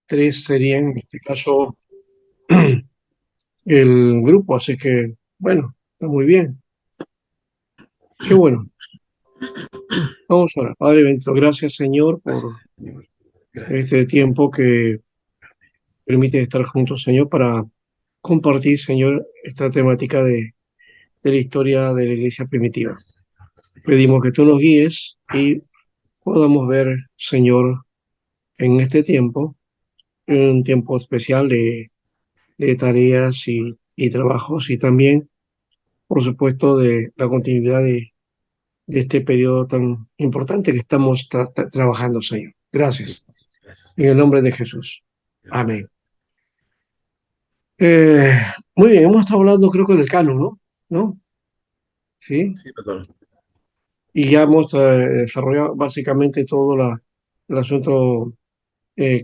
tres serían en este caso el grupo, así que bueno, está muy bien. Qué bueno. Vamos a orar. Padre bendito, gracias Señor Gracias, por Señor. Gracias. este tiempo que permite estar juntos, Señor, para compartir, Señor, esta temática de la historia de la iglesia primitiva. Gracias. Pedimos que tú nos guíes y podamos ver, Señor, en este tiempo, un tiempo especial de tareas y trabajos y también, por supuesto, de la continuidad de este periodo tan importante que estamos trabajando, Señor. Sí, Gracias. gracias, En el Padre. nombre de Jesús. Gracias. Amén. Eh, Muy bien, hemos estado hablando creo que del canon, ¿no? ¿No? Sí. Sí, pastor. Y ya hemos desarrollado básicamente todo el asunto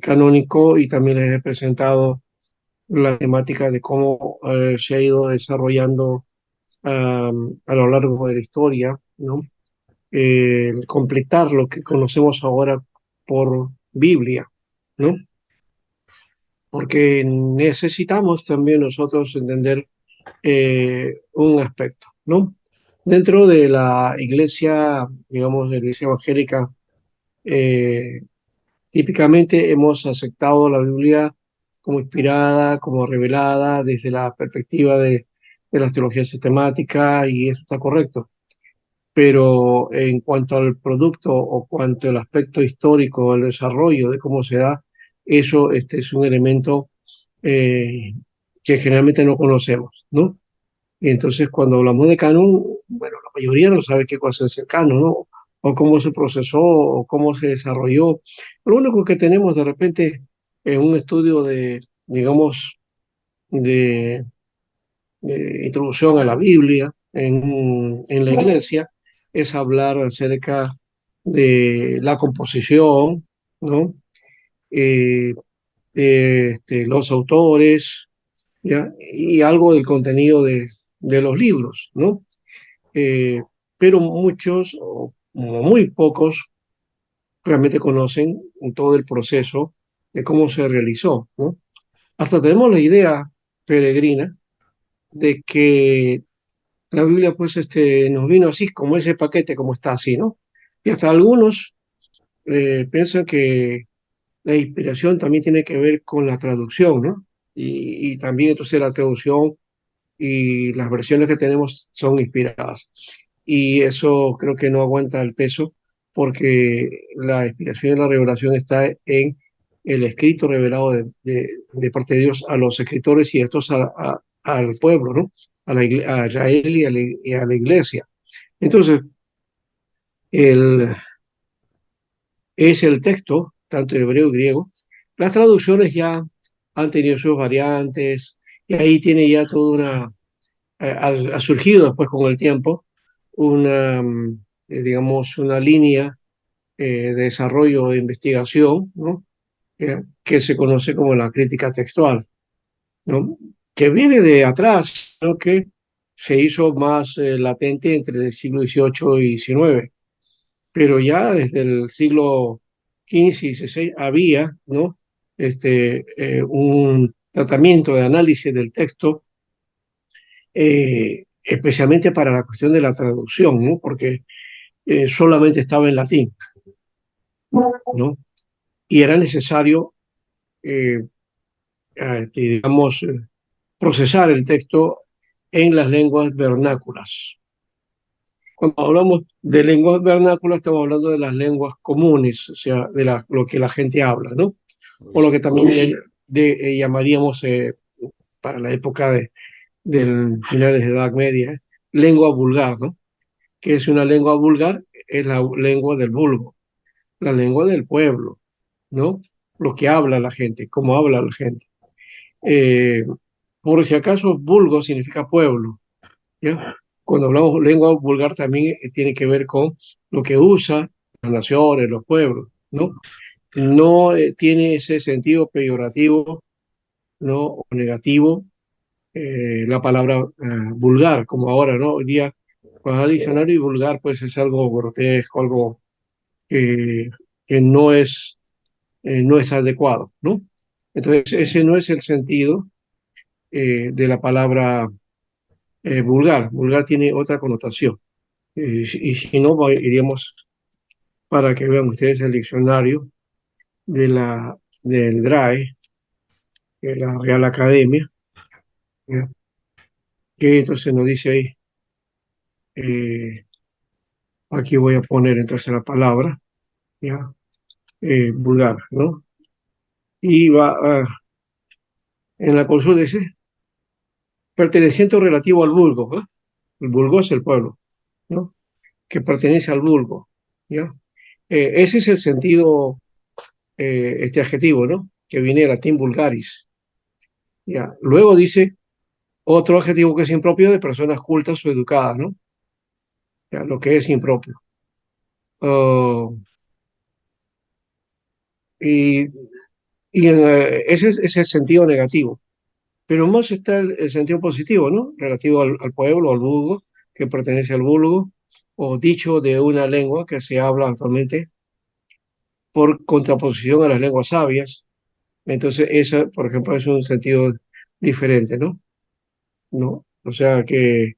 canónico y también les he presentado la temática de cómo se ha ido desarrollando a lo largo de la historia, ¿no? Completar lo que conocemos ahora por Biblia, ¿no? Porque necesitamos también nosotros entender un aspecto, ¿no? Dentro de la iglesia, digamos, de la iglesia evangélica, eh, típicamente hemos aceptado la Biblia como inspirada, como revelada desde la perspectiva de la teología sistemática y eso está correcto. Pero en cuanto al producto o cuanto al aspecto histórico, el desarrollo de cómo se da, eso este es un elemento eh, que generalmente no conocemos, ¿no? Y entonces cuando hablamos de canon, bueno, la mayoría no sabe qué cosa es el canon, ¿no? O cómo se procesó, o cómo se desarrolló. Lo único que tenemos de repente en un estudio de, digamos, de, de introducción a la Biblia en la iglesia, es hablar acerca de la composición, ¿no? Eh, los autores, ¿ya? Y algo del contenido de los libros, ¿no? Eh, pero muchos o muy pocos realmente conocen todo el proceso de cómo se realizó, ¿no? Hasta tenemos la idea peregrina de que la Biblia pues nos vino así, como ese paquete, como está así, ¿no? Y hasta algunos piensan que la inspiración también tiene que ver con la traducción, ¿no? Y también entonces la traducción y las versiones que tenemos son inspiradas. Y eso creo que no aguanta el peso porque la inspiración y la revelación está en el escrito revelado de parte de Dios a los escritores y estos al pueblo, ¿no? A Israel y a la iglesia. Entonces, el, es el texto, tanto hebreo y griego. Las traducciones ya han tenido sus variantes y ahí tiene ya toda una, ha surgido después con el tiempo una, digamos, una línea de desarrollo de investigación, ¿no? Que se conoce como la crítica textual, ¿no? Que viene de atrás, ¿no? Que se hizo más latente entre el siglo XVIII y XIX, pero ya desde el siglo XV y XVI había, ¿no? Un tratamiento de análisis del texto, especialmente para la cuestión de la traducción, ¿no? Porque solamente estaba en latín, ¿no? Y era necesario, eh, digamos, procesar el texto en las lenguas vernáculas. Cuando hablamos de lenguas vernáculas, estamos hablando de las lenguas comunes, o sea, de lo que la gente habla, ¿no? O lo que también llamaríamos para la época del finales de Edad Media, lengua vulgar, ¿no? Que es una lengua vulgar, es la lengua del vulgo, la lengua del pueblo, ¿no? Lo que habla la gente, cómo habla la gente. Eh, por si acaso, vulgo significa pueblo, ¿ya? Cuando hablamos lengua vulgar también tiene que ver con lo que usa las naciones, los pueblos, ¿no? No tiene ese sentido peyorativo, ¿no? O negativo, la palabra vulgar, como ahora, ¿no? Hoy día, cuando hay diccionario y vulgar, pues es algo grotesco, algo que, que no es adecuado, ¿no? Entonces, ese no es el sentido de la palabra vulgar. Vulgar tiene otra connotación. Y si no, iríamos para que vean ustedes el diccionario del DRAE, de la Real Academia, ¿ya? Que entonces nos dice ahí, eh, aquí voy a poner entonces la palabra, ¿ya? Vulgar, ¿no? Y en la consulta dice, perteneciente o relativo al vulgo, ¿no? El vulgo es el pueblo, ¿no? Que pertenece al vulgo, ¿ya? Ese es el sentido, este adjetivo, ¿no? Que viene del latín vulgaris, ¿ya? Luego dice otro adjetivo que es impropio de personas cultas o educadas, ¿no? Ya, lo que es impropio. Oh, y ese es el sentido negativo. Pero más está el sentido positivo, ¿no? Relativo al pueblo, al vulgo, que pertenece al vulgo, o dicho de una lengua que se habla actualmente por contraposición a las lenguas sabias. Entonces, esa, por ejemplo, es un sentido diferente, ¿no? ¿No? O sea que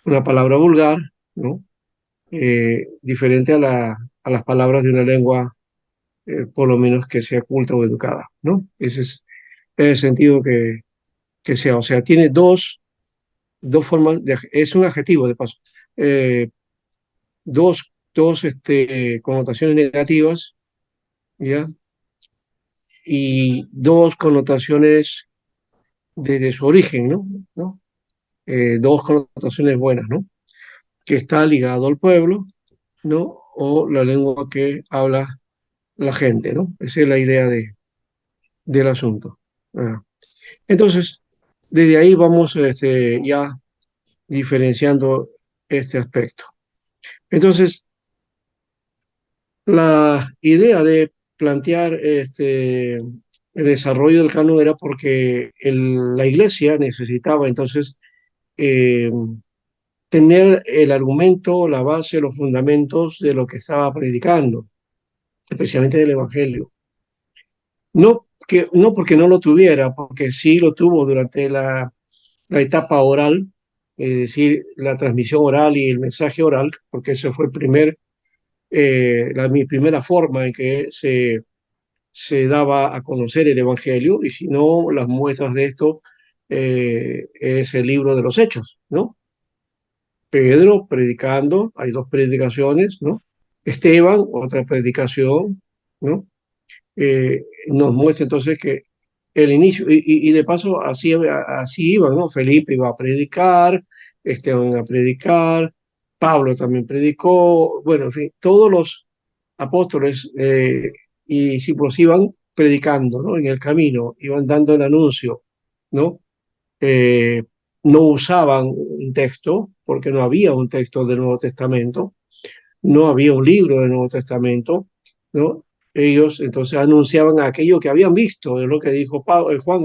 una palabra vulgar, ¿no? Diferente a las palabras de una lengua, por lo menos que sea culta o educada, ¿no? Ese es el sentido que sea. O sea, tiene dos formas, es un adjetivo de paso, eh, dos connotaciones negativas, ¿ya? Y dos connotaciones desde su origen, ¿no? ¿No? Dos connotaciones buenas, ¿no? Que está ligado al pueblo, ¿no? O la lengua que habla la gente, ¿no? Esa es la idea del asunto. Ah. Entonces, desde ahí vamos ya diferenciando este aspecto. Entonces, la idea de plantear el desarrollo del canon era porque la iglesia necesitaba entonces eh, tener el argumento, la base, los fundamentos de lo que estaba predicando, especialmente del Evangelio. No porque no lo tuviera, porque sí lo tuvo durante la etapa oral, es decir, la transmisión oral y el mensaje oral, porque ese fue mi primera forma en que se daba a conocer el Evangelio, y si no, las muestras de esto es el libro de los Hechos, ¿no? Pedro predicando, hay dos predicaciones, ¿no? Esteban, otra predicación, ¿no? Nos muestra entonces que el inicio, y de paso así iban, ¿no? Felipe iba a predicar, Esteban a predicar, Pablo también predicó, bueno, en fin, todos los apóstoles y discípulos iban predicando, ¿no? En el camino, iban dando el anuncio, ¿no? Eh, no usaban un texto, porque no había un texto del Nuevo Testamento, no había un libro del Nuevo Testamento, ¿no? Ellos entonces anunciaban aquello que habían visto, es lo que dijo Juan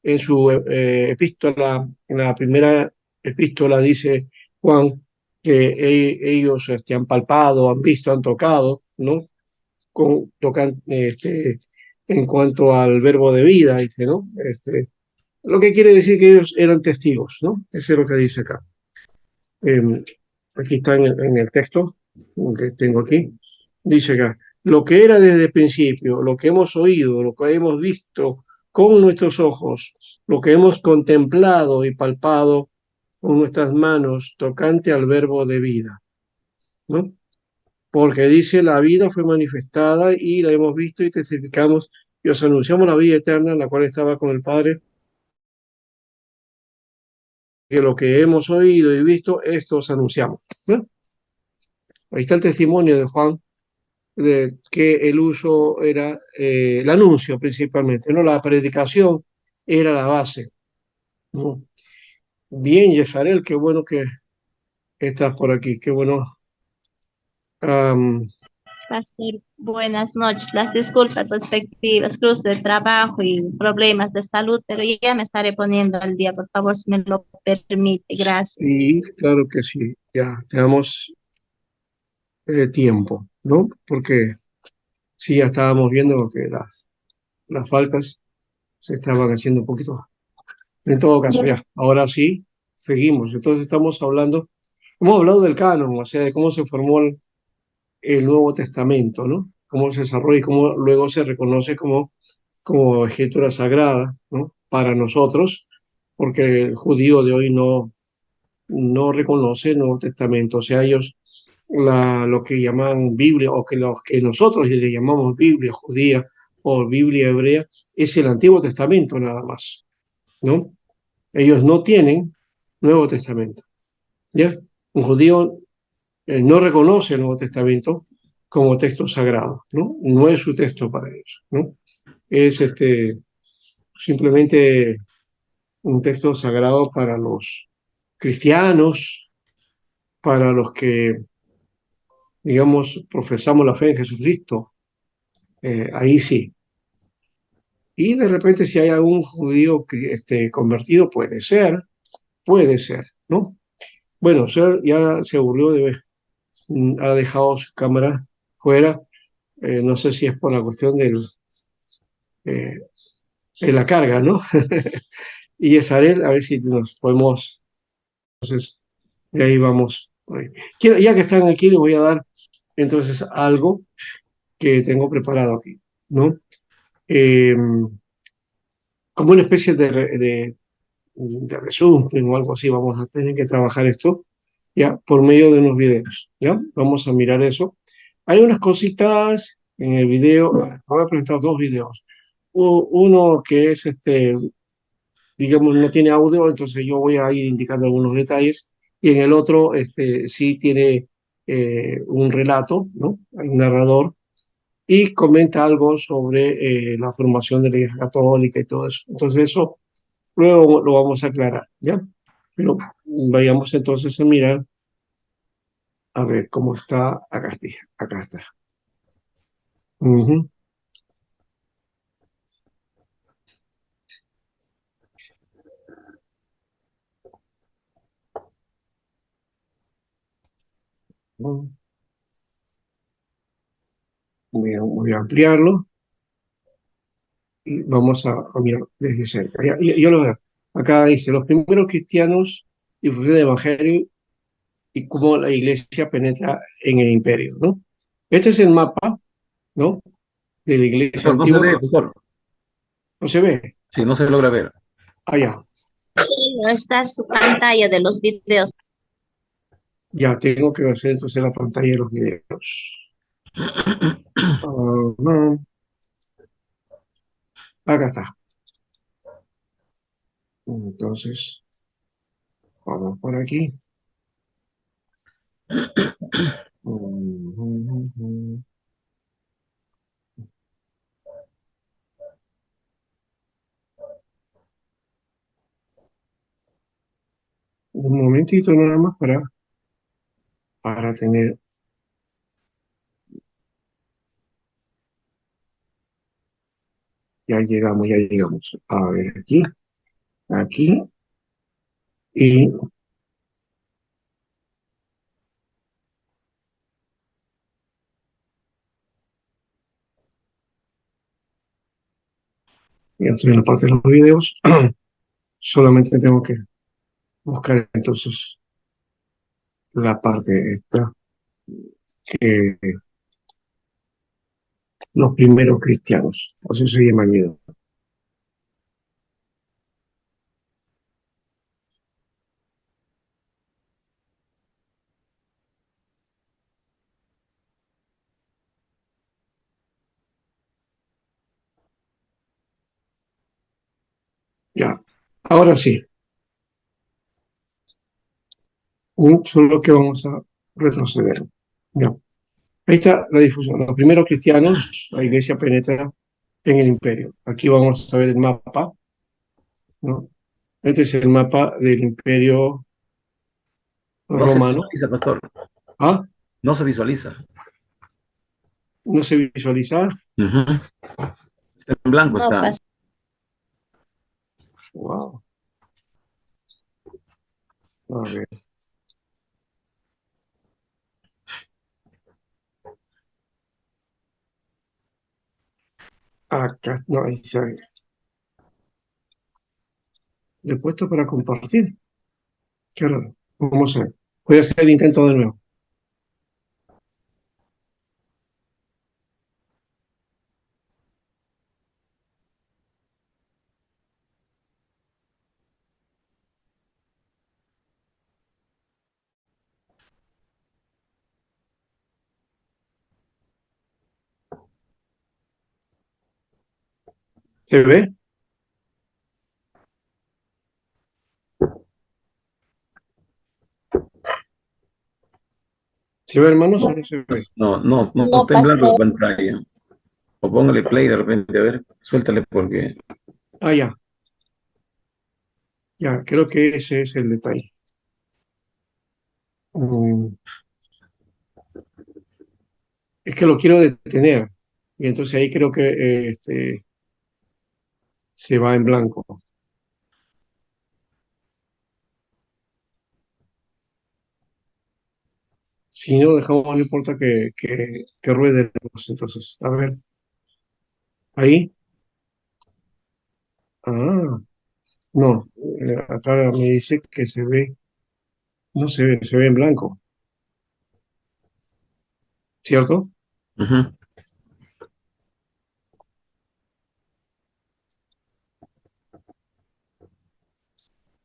en su epístola, en la primera epístola dice Juan que ellos han palpado, han visto, han tocado, ¿no? Tocan en cuanto al verbo de vida, dice, ¿no? Lo que quiere decir que ellos eran testigos, ¿no? Eso es lo que dice acá. Eh, Aquí está en el texto que tengo aquí. Dice acá, lo que era desde el principio, lo que hemos oído, lo que hemos visto con nuestros ojos, lo que hemos contemplado y palpado con nuestras manos, tocante al verbo de vida, ¿no? Porque dice, la vida fue manifestada y la hemos visto y testificamos y os anunciamos la vida eterna, la cual estaba con el Padre, que lo que hemos oído y visto, esto os anunciamos, ¿no? Ahí está el testimonio de Juan de que el uso era el anuncio principalmente, no la predicación era la base, ¿no? Bien, Jezarel, qué bueno que estás por aquí, qué bueno. Am, Pastor, buenas noches. Las disculpas respectivas, cruce de trabajo y problemas de salud, pero ya me estaré poniendo al día, por favor, si me lo permite. Gracias. y claro que sí, ya tenemos tiempo, ¿no? Porque sí, ya estábamos viendo que las faltas. se estaban haciendo un poquito. En todo caso, ya, ahora sí, seguimos. Entonces hemos hablado del canon, o sea, de cómo se formó el Nuevo Testamento, ¿no? Cómo se desarrolla y cómo luego se reconoce como escritura sagrada, ¿no? Para nosotros, porque el judío de hoy no reconoce el Nuevo Testamento, o sea, ellos lo que llaman Biblia, o que los que nosotros le llamamos Biblia judía o Biblia hebrea, es el Antiguo Testamento nada más, ¿no? Ellos no tienen Nuevo Testamento, ¿ya? Un judío no reconoce el Nuevo Testamento como texto sagrado, ¿no? No es su texto para ellos, ¿no? Es simplemente un texto sagrado para los cristianos, para los que, digamos, profesamos la fe en Jesucristo, ahí sí. Y de repente si hay algún judío convertido, puede ser, ¿no? Bueno, Ser ya se aburrió ha dejado su cámara fuera, no sé si es por la cuestión eh, de la carga, ¿no? Y Esarel, a ver si nos podemos, entonces, de ahí vamos. Ya que están aquí, les voy a dar entonces algo que tengo preparado aquí, ¿no? Eh, Como una especie de resumen o algo así, vamos a tener que trabajar esto, ya, por medio de unos videos, ¿ya? Vamos a mirar eso. Hay unas cositas en el video, voy a presentar dos videos. Uno que es, digamos, no tiene audio, entonces yo voy a ir indicando algunos detalles, y en el otro, sí tiene un relato, ¿no? Hay un narrador, y comenta algo sobre la formación de la Iglesia Católica y todo eso. Entonces eso luego lo vamos a aclarar, ¿ya? Pero vayamos entonces a mirar, a ver cómo está, acá está. Ujú. Voy a ampliarlo y vamos a mirar desde cerca. Ya lo veo. Acá dice, los primeros cristianos difusión del Evangelio y cómo la iglesia penetra en el imperio, ¿no? Este es el mapa, ¿no? De la iglesia Pastor, no se ve, antigua. pastor. ¿No se ve? Sí, no se logra ver. Allá. No está su pantalla de los videos. Ya tengo que hacer entonces la pantalla de los videos. Ajá. Acá está. Entonces, vamos por aquí. Un momentito nada más para tener, ya llegamos. A ver, aquí, y ya estoy en la parte de los videos. Solamente tengo que buscar entonces la parte esta, que los primeros cristianos, así se llama el video. Ya, ahora sí, solo que vamos a retroceder. Ya, ahí está la difusión. Los primeros cristianos, la iglesia penetra en el imperio. Aquí vamos a ver el mapa, ¿no? Este es el mapa del imperio No se romano. visualiza, pastor. Ah, No se visualiza. no se visualiza. Ujú. Está en blanco, No está. pasa. Wow. A ver, acá, no, ahí se ve. Le he puesto para compartir. Qué raro. Vamos a ver. Voy a hacer el intento de nuevo. ¿Se ve? ¿Se ve, hermanos, o no se ve? No está en blanco la pantalla. O póngale play de repente, a ver, suéltale porque... Ah, ya. Ya, creo que ese es el detalle. Mm, es que lo quiero detener. Y entonces ahí creo que se va en blanco. Si no, dejamos, no importa que ruede la luz. Entonces, a ver, ahí. Ah, no. Acá me dice que se ve, no se ve en blanco, ¿cierto? Ujú.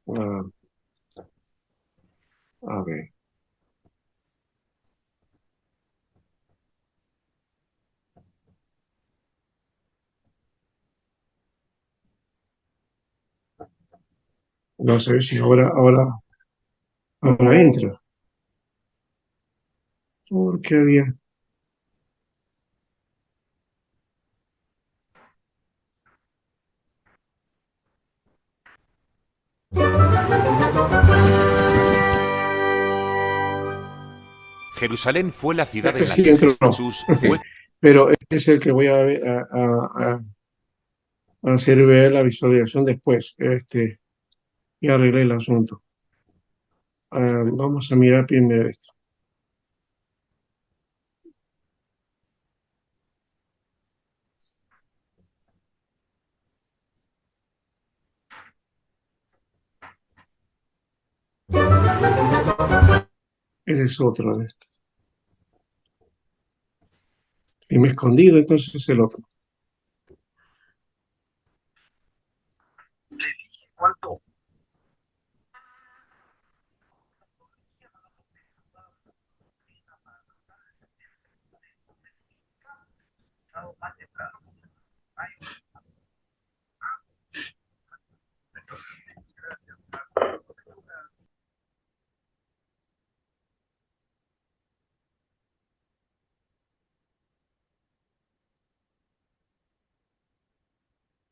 Ah, a ver. No sé si ahora entra. Porque había. Jerusalén fue la ciudad Este en la sí que entró. Jesús fue. Pero este es el que voy a hacer ver la visualización después. Y arreglé el asunto. Vamos a mirar primero esto. Ese es otro. Y me he escondido, entonces es el otro. ¿Cuánto?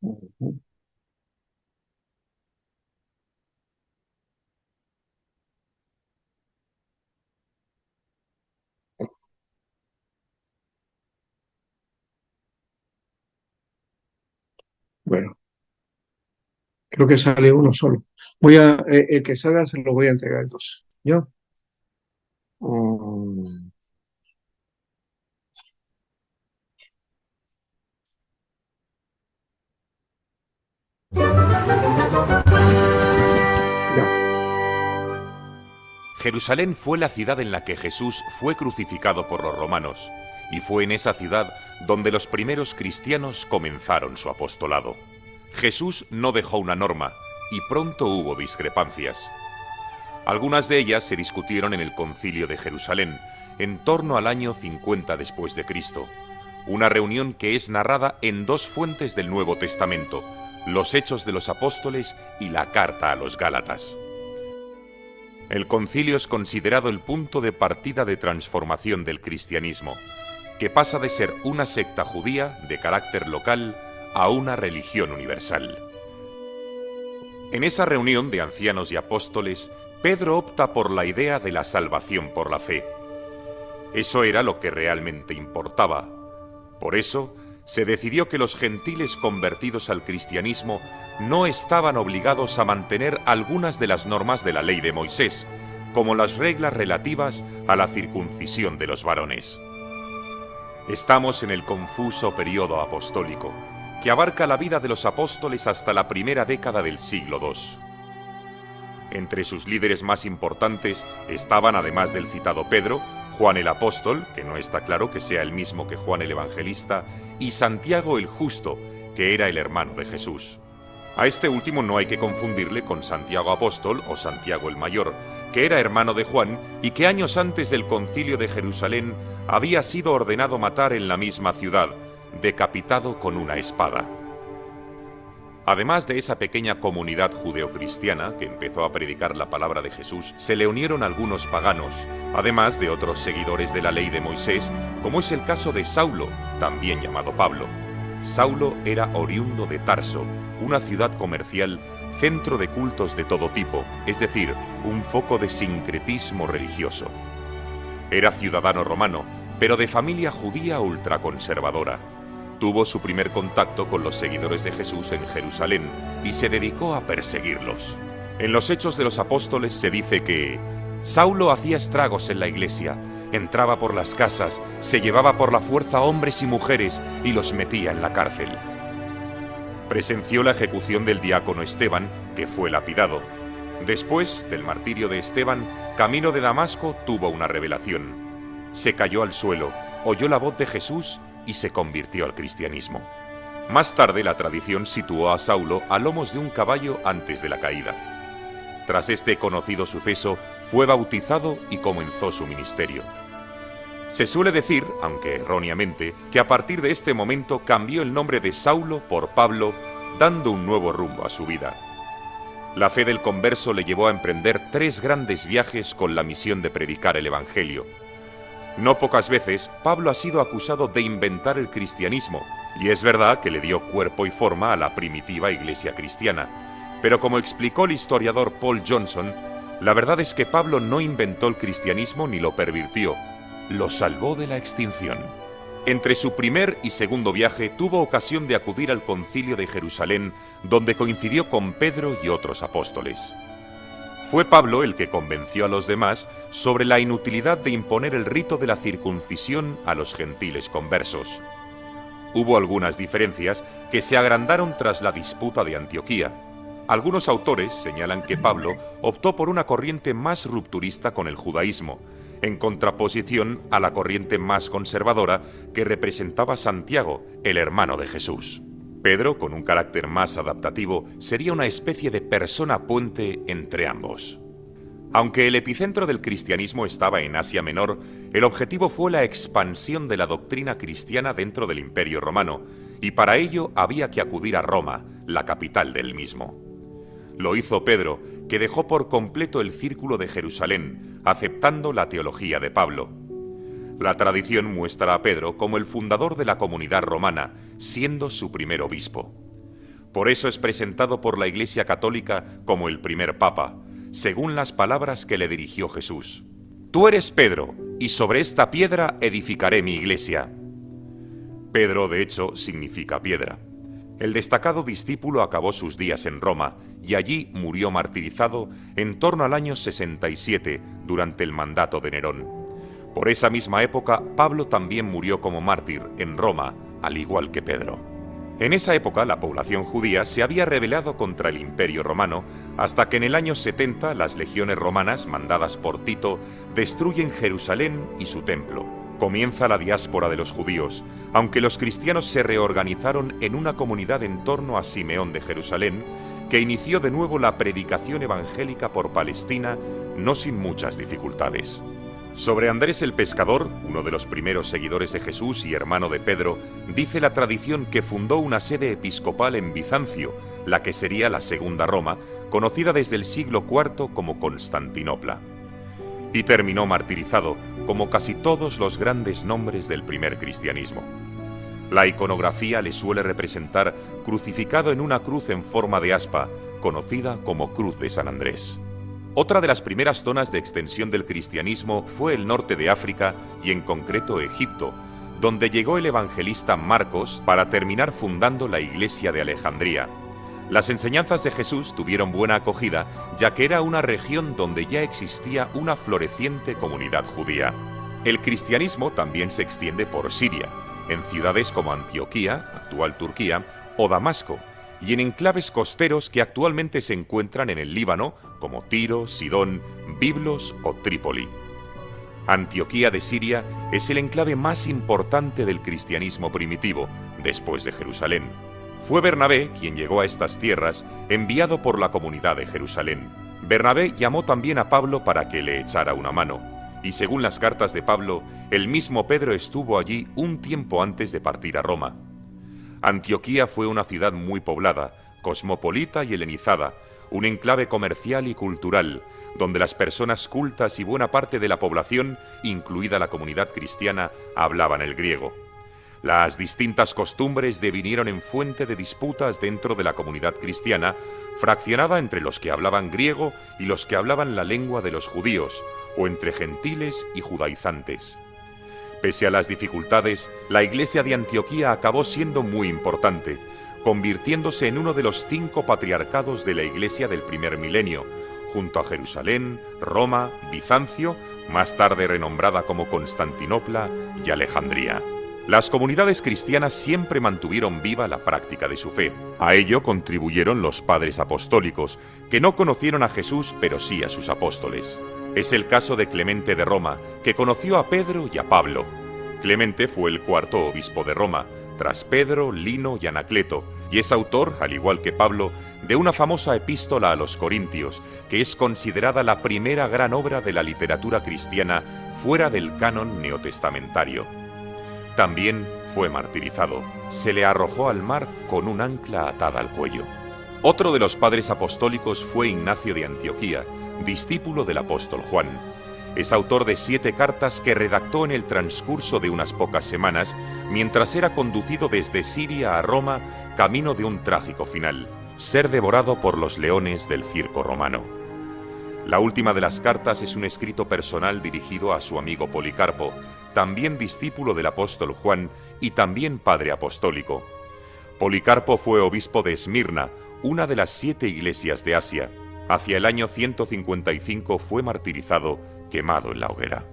Ujú. Bueno, creo que sale uno solo. El que salga se lo voy a entregar entonces. ¿Yo? Mm, ya. Jerusalén fue la ciudad en la que Jesús fue crucificado por los romanos, y fue en esa ciudad donde los primeros cristianos comenzaron su apostolado. Jesús no dejó una norma, y pronto hubo discrepancias. Algunas de ellas se discutieron en el Concilio de Jerusalén, en torno al año 50 después de Cristo, una reunión que es narrada en dos fuentes del Nuevo Testamento, los Hechos de los Apóstoles y la Carta a los Gálatas. El concilio es considerado el punto de partida de transformación del cristianismo, que pasa de ser una secta judía de carácter local a una religión universal. En esa reunión de ancianos y apóstoles, Pedro opta por la idea de la salvación por la fe. Eso era lo que realmente importaba. Por eso, se decidió que los gentiles convertidos al cristianismo no estaban obligados a mantener algunas de las normas de la ley de Moisés, como las reglas relativas a la circuncisión de los varones. Estamos en el confuso periodo apostólico, que abarca la vida de los apóstoles hasta la primera década del siglo II. Entre sus líderes más importantes estaban, además del citado Pedro, Juan el Apóstol, que no está claro que sea el mismo que Juan el Evangelista, y Santiago el Justo, que era el hermano de Jesús. A este último no hay que confundirle con Santiago Apóstol o Santiago el Mayor, que era hermano de Juan y que años antes del Concilio de Jerusalén había sido ordenado matar en la misma ciudad, decapitado con una espada. Además de esa pequeña comunidad judeocristiana que empezó a predicar la palabra de Jesús, se le unieron algunos paganos, además de otros seguidores de la ley de Moisés, como es el caso de Saulo, también llamado Pablo. Saulo era oriundo de Tarso, una ciudad comercial, centro de cultos de todo tipo, es decir, un foco de sincretismo religioso. Era ciudadano romano, pero de familia judía ultraconservadora. Tuvo su primer contacto con los seguidores de Jesús en Jerusalén y se dedicó a perseguirlos. En los Hechos de los Apóstoles se dice que Saulo hacía estragos en la iglesia, entraba por las casas, se llevaba por la fuerza hombres y mujeres y los metía en la cárcel. Presenció la ejecución del diácono Esteban, que fue lapidado. Después del martirio de Esteban, camino de Damasco tuvo una revelación. Se cayó al suelo, oyó la voz de Jesús y se convirtió al cristianismo. Más tarde la tradición situó a Saulo a lomos de un caballo antes de la caída. Tras este conocido suceso, fue bautizado y comenzó su ministerio. Se suele decir, aunque erróneamente, que a partir de este momento cambió el nombre de Saulo por Pablo, dando un nuevo rumbo a su vida. La fe del converso le llevó a emprender 3 grandes viajes con la misión de predicar el Evangelio. No pocas veces, Pablo ha sido acusado de inventar el cristianismo, y es verdad que le dio cuerpo y forma a la primitiva iglesia cristiana. Pero como explicó el historiador Paul Johnson, la verdad es que Pablo no inventó el cristianismo ni lo pervirtió, lo salvó de la extinción. Entre su primer y segundo viaje tuvo ocasión de acudir al Concilio de Jerusalén, donde coincidió con Pedro y otros apóstoles. Fue Pablo el que convenció a los demás sobre la inutilidad de imponer el rito de la circuncisión a los gentiles conversos. Hubo algunas diferencias que se agrandaron tras la disputa de Antioquía. Algunos autores señalan que Pablo optó por una corriente más rupturista con el judaísmo, en contraposición a la corriente más conservadora que representaba Santiago, el hermano de Jesús. Pedro, con un carácter más adaptativo, sería una especie de persona puente entre ambos. Aunque el epicentro del cristianismo estaba en Asia Menor, el objetivo fue la expansión de la doctrina cristiana dentro del Imperio Romano, y para ello había que acudir a Roma, la capital del mismo. Lo hizo Pedro, que dejó por completo el círculo de Jerusalén, aceptando la teología de Pablo. La tradición muestra a Pedro como el fundador de la comunidad romana, siendo su primer obispo. Por eso es presentado por la Iglesia Católica como el primer papa, según las palabras que le dirigió Jesús. Tú eres Pedro, y sobre esta piedra edificaré mi iglesia. Pedro, de hecho, significa piedra. El destacado discípulo acabó sus días en Roma y allí murió martirizado en torno al año 67 durante el mandato de Nerón. Por esa misma época, Pablo también murió como mártir en Roma, al igual que Pedro. En esa época, la población judía se había rebelado contra el Imperio Romano hasta que en el año 70 las legiones romanas, mandadas por Tito, destruyen Jerusalén y su templo. Comienza la diáspora de los judíos, aunque los cristianos se reorganizaron en una comunidad en torno a Simeón de Jerusalén, que inició de nuevo la predicación evangélica por Palestina, no sin muchas dificultades. Sobre Andrés el pescador, uno de los primeros seguidores de Jesús y hermano de Pedro, dice la tradición que fundó una sede episcopal en Bizancio, la que sería la Segunda Roma, conocida desde el siglo IV como Constantinopla. Y terminó martirizado, como casi todos los grandes nombres del primer cristianismo. La iconografía le suele representar crucificado en una cruz en forma de aspa, conocida como Cruz de San Andrés. Otra de las primeras zonas de extensión del cristianismo fue el norte de África y en concreto Egipto, donde llegó el evangelista Marcos para terminar fundando la iglesia de Alejandría. Las enseñanzas de Jesús tuvieron buena acogida, ya que era una región donde ya existía una floreciente comunidad judía. El cristianismo también se extiende por Siria, en ciudades como Antioquía, actual Turquía, o Damasco, y en enclaves costeros que actualmente se encuentran en el Líbano, como Tiro, Sidón, Biblos o Trípoli. Antioquía de Siria es el enclave más importante del cristianismo primitivo, después de Jerusalén. Fue Bernabé quien llegó a estas tierras, enviado por la comunidad de Jerusalén. Bernabé llamó también a Pablo para que le echara una mano, y según las cartas de Pablo, el mismo Pedro estuvo allí un tiempo antes de partir a Roma. Antioquía fue una ciudad muy poblada, cosmopolita y helenizada, un enclave comercial y cultural, donde las personas cultas y buena parte de la población, incluida la comunidad cristiana, hablaban el griego. Las distintas costumbres devinieron en fuente de disputas dentro de la comunidad cristiana, fraccionada entre los que hablaban griego y los que hablaban la lengua de los judíos, o entre gentiles y judaizantes. Pese a las dificultades, la iglesia de Antioquía acabó siendo muy importante, convirtiéndose en uno de los 5 patriarcados de la iglesia del primer milenio, junto a Jerusalén, Roma, Bizancio, más tarde renombrada como Constantinopla, y Alejandría. Las comunidades cristianas siempre mantuvieron viva la práctica de su fe. A ello contribuyeron los padres apostólicos, que no conocieron a Jesús, pero sí a sus apóstoles. Es el caso de Clemente de Roma, que conoció a Pedro y a Pablo. Clemente fue el 4º obispo de Roma, tras Pedro, Lino y Anacleto, y es autor, al igual que Pablo, de una famosa epístola a los Corintios, que es considerada la primera gran obra de la literatura cristiana fuera del canon neotestamentario. También fue martirizado. Se le arrojó al mar con un ancla atada al cuello. Otro de los padres apostólicos fue Ignacio de Antioquía, discípulo del apóstol Juan. Es autor de 7 cartas que redactó en el transcurso de unas pocas semanas, mientras era conducido desde Siria a Roma, camino de un trágico final: ser devorado por los leones del circo romano. La última de las cartas es un escrito personal dirigido a su amigo Policarpo, también discípulo del apóstol Juan y también padre apostólico. Policarpo fue obispo de Esmirna, una de las 7 iglesias de Asia. Hacia el año 155 fue martirizado, quemado en la hoguera.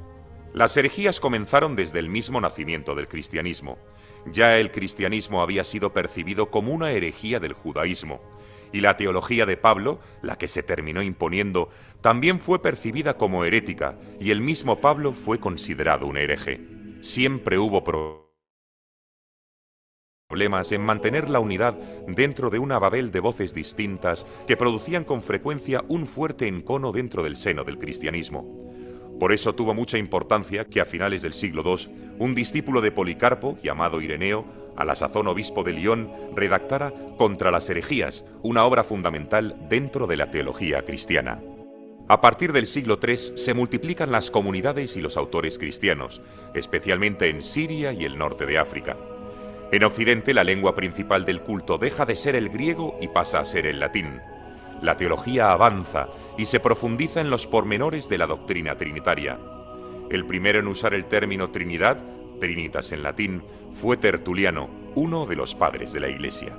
Las herejías comenzaron desde el mismo nacimiento del cristianismo. Ya el cristianismo había sido percibido como una herejía del judaísmo, y la teología de Pablo, la que se terminó imponiendo, también fue percibida como herética, y el mismo Pablo fue considerado un hereje. Siempre hubo problemas en mantener la unidad dentro de una Babel de voces distintas que producían con frecuencia un fuerte encono dentro del seno del cristianismo. Por eso tuvo mucha importancia que a finales del siglo II, un discípulo de Policarpo, llamado Ireneo, a la sazón obispo de Lyon, redactara Contra las herejías, una obra fundamental dentro de la teología cristiana. A partir del siglo III se multiplican las comunidades y los autores cristianos, especialmente en Siria y el norte de África. En Occidente, la lengua principal del culto deja de ser el griego y pasa a ser el latín. La teología avanza y se profundiza en los pormenores de la doctrina trinitaria. El primero en usar el término Trinidad, Trinitas en latín, fue Tertuliano, uno de los padres de la Iglesia.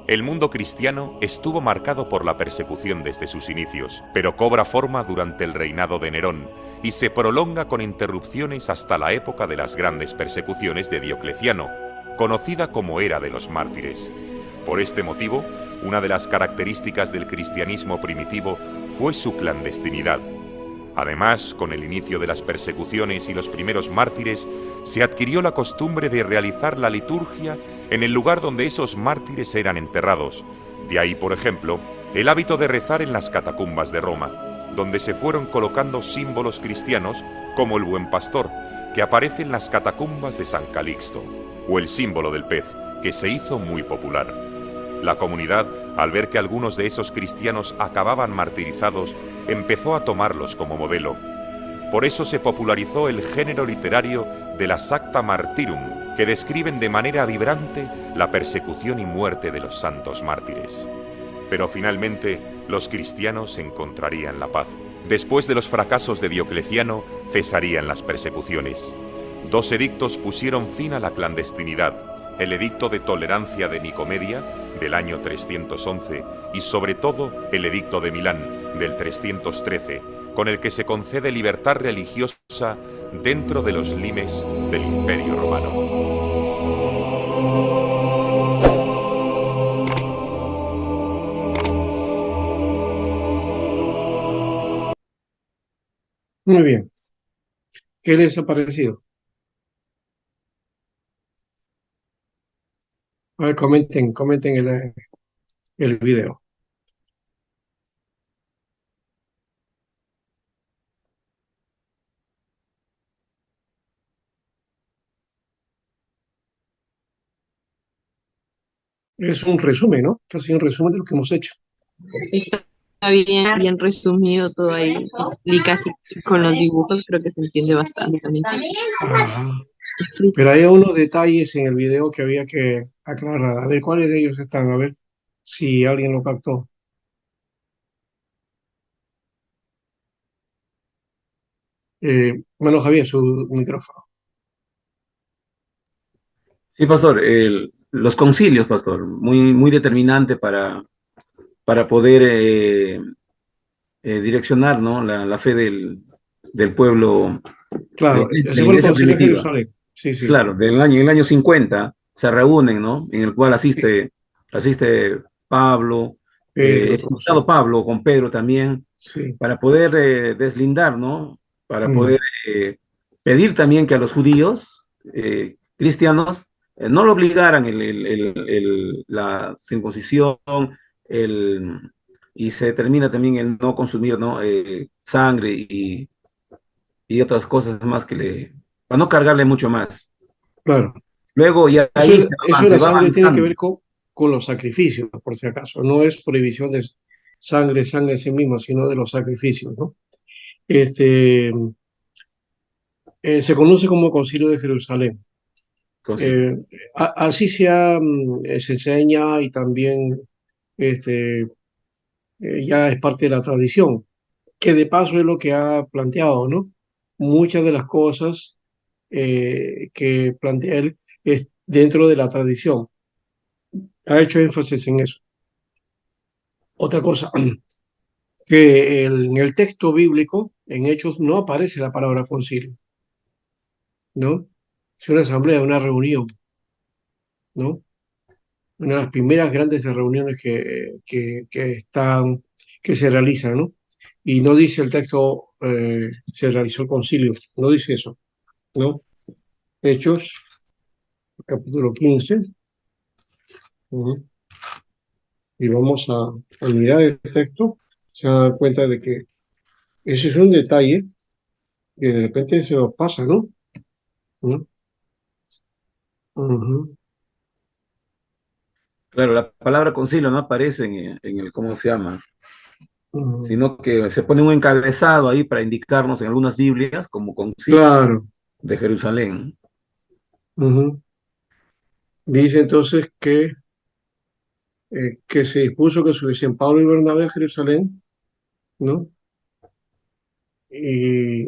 El mundo cristiano estuvo marcado por la persecución desde sus inicios, pero cobra forma durante el reinado de Nerón y se prolonga con interrupciones hasta la época de las grandes persecuciones de Diocleciano, conocida como Era de los Mártires. Por este motivo, una de las características del cristianismo primitivo fue su clandestinidad. Además, con el inicio de las persecuciones y los primeros mártires, se adquirió la costumbre de realizar la liturgia en el lugar donde esos mártires eran enterrados. De ahí, por ejemplo, el hábito de rezar en las catacumbas de Roma, donde se fueron colocando símbolos cristianos como el buen pastor, que aparece en las catacumbas de San Calixto, o el símbolo del pez, que se hizo muy popular. La comunidad, al ver que algunos de esos cristianos acababan martirizados, empezó a tomarlos como modelo. Por eso se popularizó el género literario de la Sacta Martyrum, que describen de manera vibrante la persecución y muerte de los santos mártires. Pero finalmente, los cristianos encontrarían la paz. Después de los fracasos de Diocleciano, cesarían las persecuciones. 2 edictos pusieron fin a la clandestinidad: el edicto de tolerancia de Nicomedia, del año 311, y sobre todo el edicto de Milán, del 313, con el que se concede libertad religiosa dentro de los limes del Imperio Romano. Muy bien. ¿Qué les ha parecido? A ver, comenten el video. Es un resumen, ¿no? Casi un resumen de lo que hemos hecho. Está bien, bien resumido todo ahí. Explica así con los dibujos, creo que se entiende bastante también. Ah, Explica. pero hay unos detalles en el video que había que aclarar. A ver, ¿cuáles de ellos están? A ver si alguien lo captó. Bueno, Javier, su micrófono. Sí, pastor, los concilios, pastor, muy determinante para poder direccionar, ¿no? La fe del pueblo, Claro, de ese la fue el iglesia concilio de primitiva. Jerusalén. Sí, sí. Claro, en el año 50 se reúnen, ¿no? En el cual Sí, asiste Pablo, Pedro, es todo, invitado sí. Pablo con Pedro también, Sí. para poder deslindar, ¿no? Para Mm, poder pedir también que a los judíos cristianos no lo obligaran la circuncisión, el, y se termina también el no consumir, ¿no? Sangre y otras cosas más para no cargarle mucho más. claro. Luego ya Eso, ahí eso de se la va sangre tiene que avanzando. ver con los sacrificios, por si acaso. No es prohibición de sangre en sí mismo, sino de los sacrificios, ¿no? Este, se conoce como Concilio de Jerusalén. Concilio. Eh, Así se enseña y también este, ya es parte de la tradición, que de paso es lo que ha planteado, ¿no? Muchas de las cosas que plantea él es dentro de la tradición. Ha hecho énfasis en eso. Otra cosa, que en el texto bíblico, en Hechos, no aparece la palabra concilio, ¿no? Es una asamblea, una reunión, ¿no? Una de las primeras grandes reuniones que se realizan, ¿no? Y no dice el texto, se realizó el concilio, no dice eso, ¿no? Hechos, capítulo 15, ujú, y vamos a mirar el texto, se van a dar cuenta de que ese es un detalle que de repente se nos pasa, ¿no? Ujú, ujú, Claro, la palabra concilio no aparece en el, ¿cómo se llama? ujú. Sino que se pone un encabezado ahí para indicarnos en algunas Biblias como concilio Claro, de Jerusalén. ujú. Dice entonces que se dispuso que subiesen Pablo y Bernabé a Jerusalén, ¿no? Y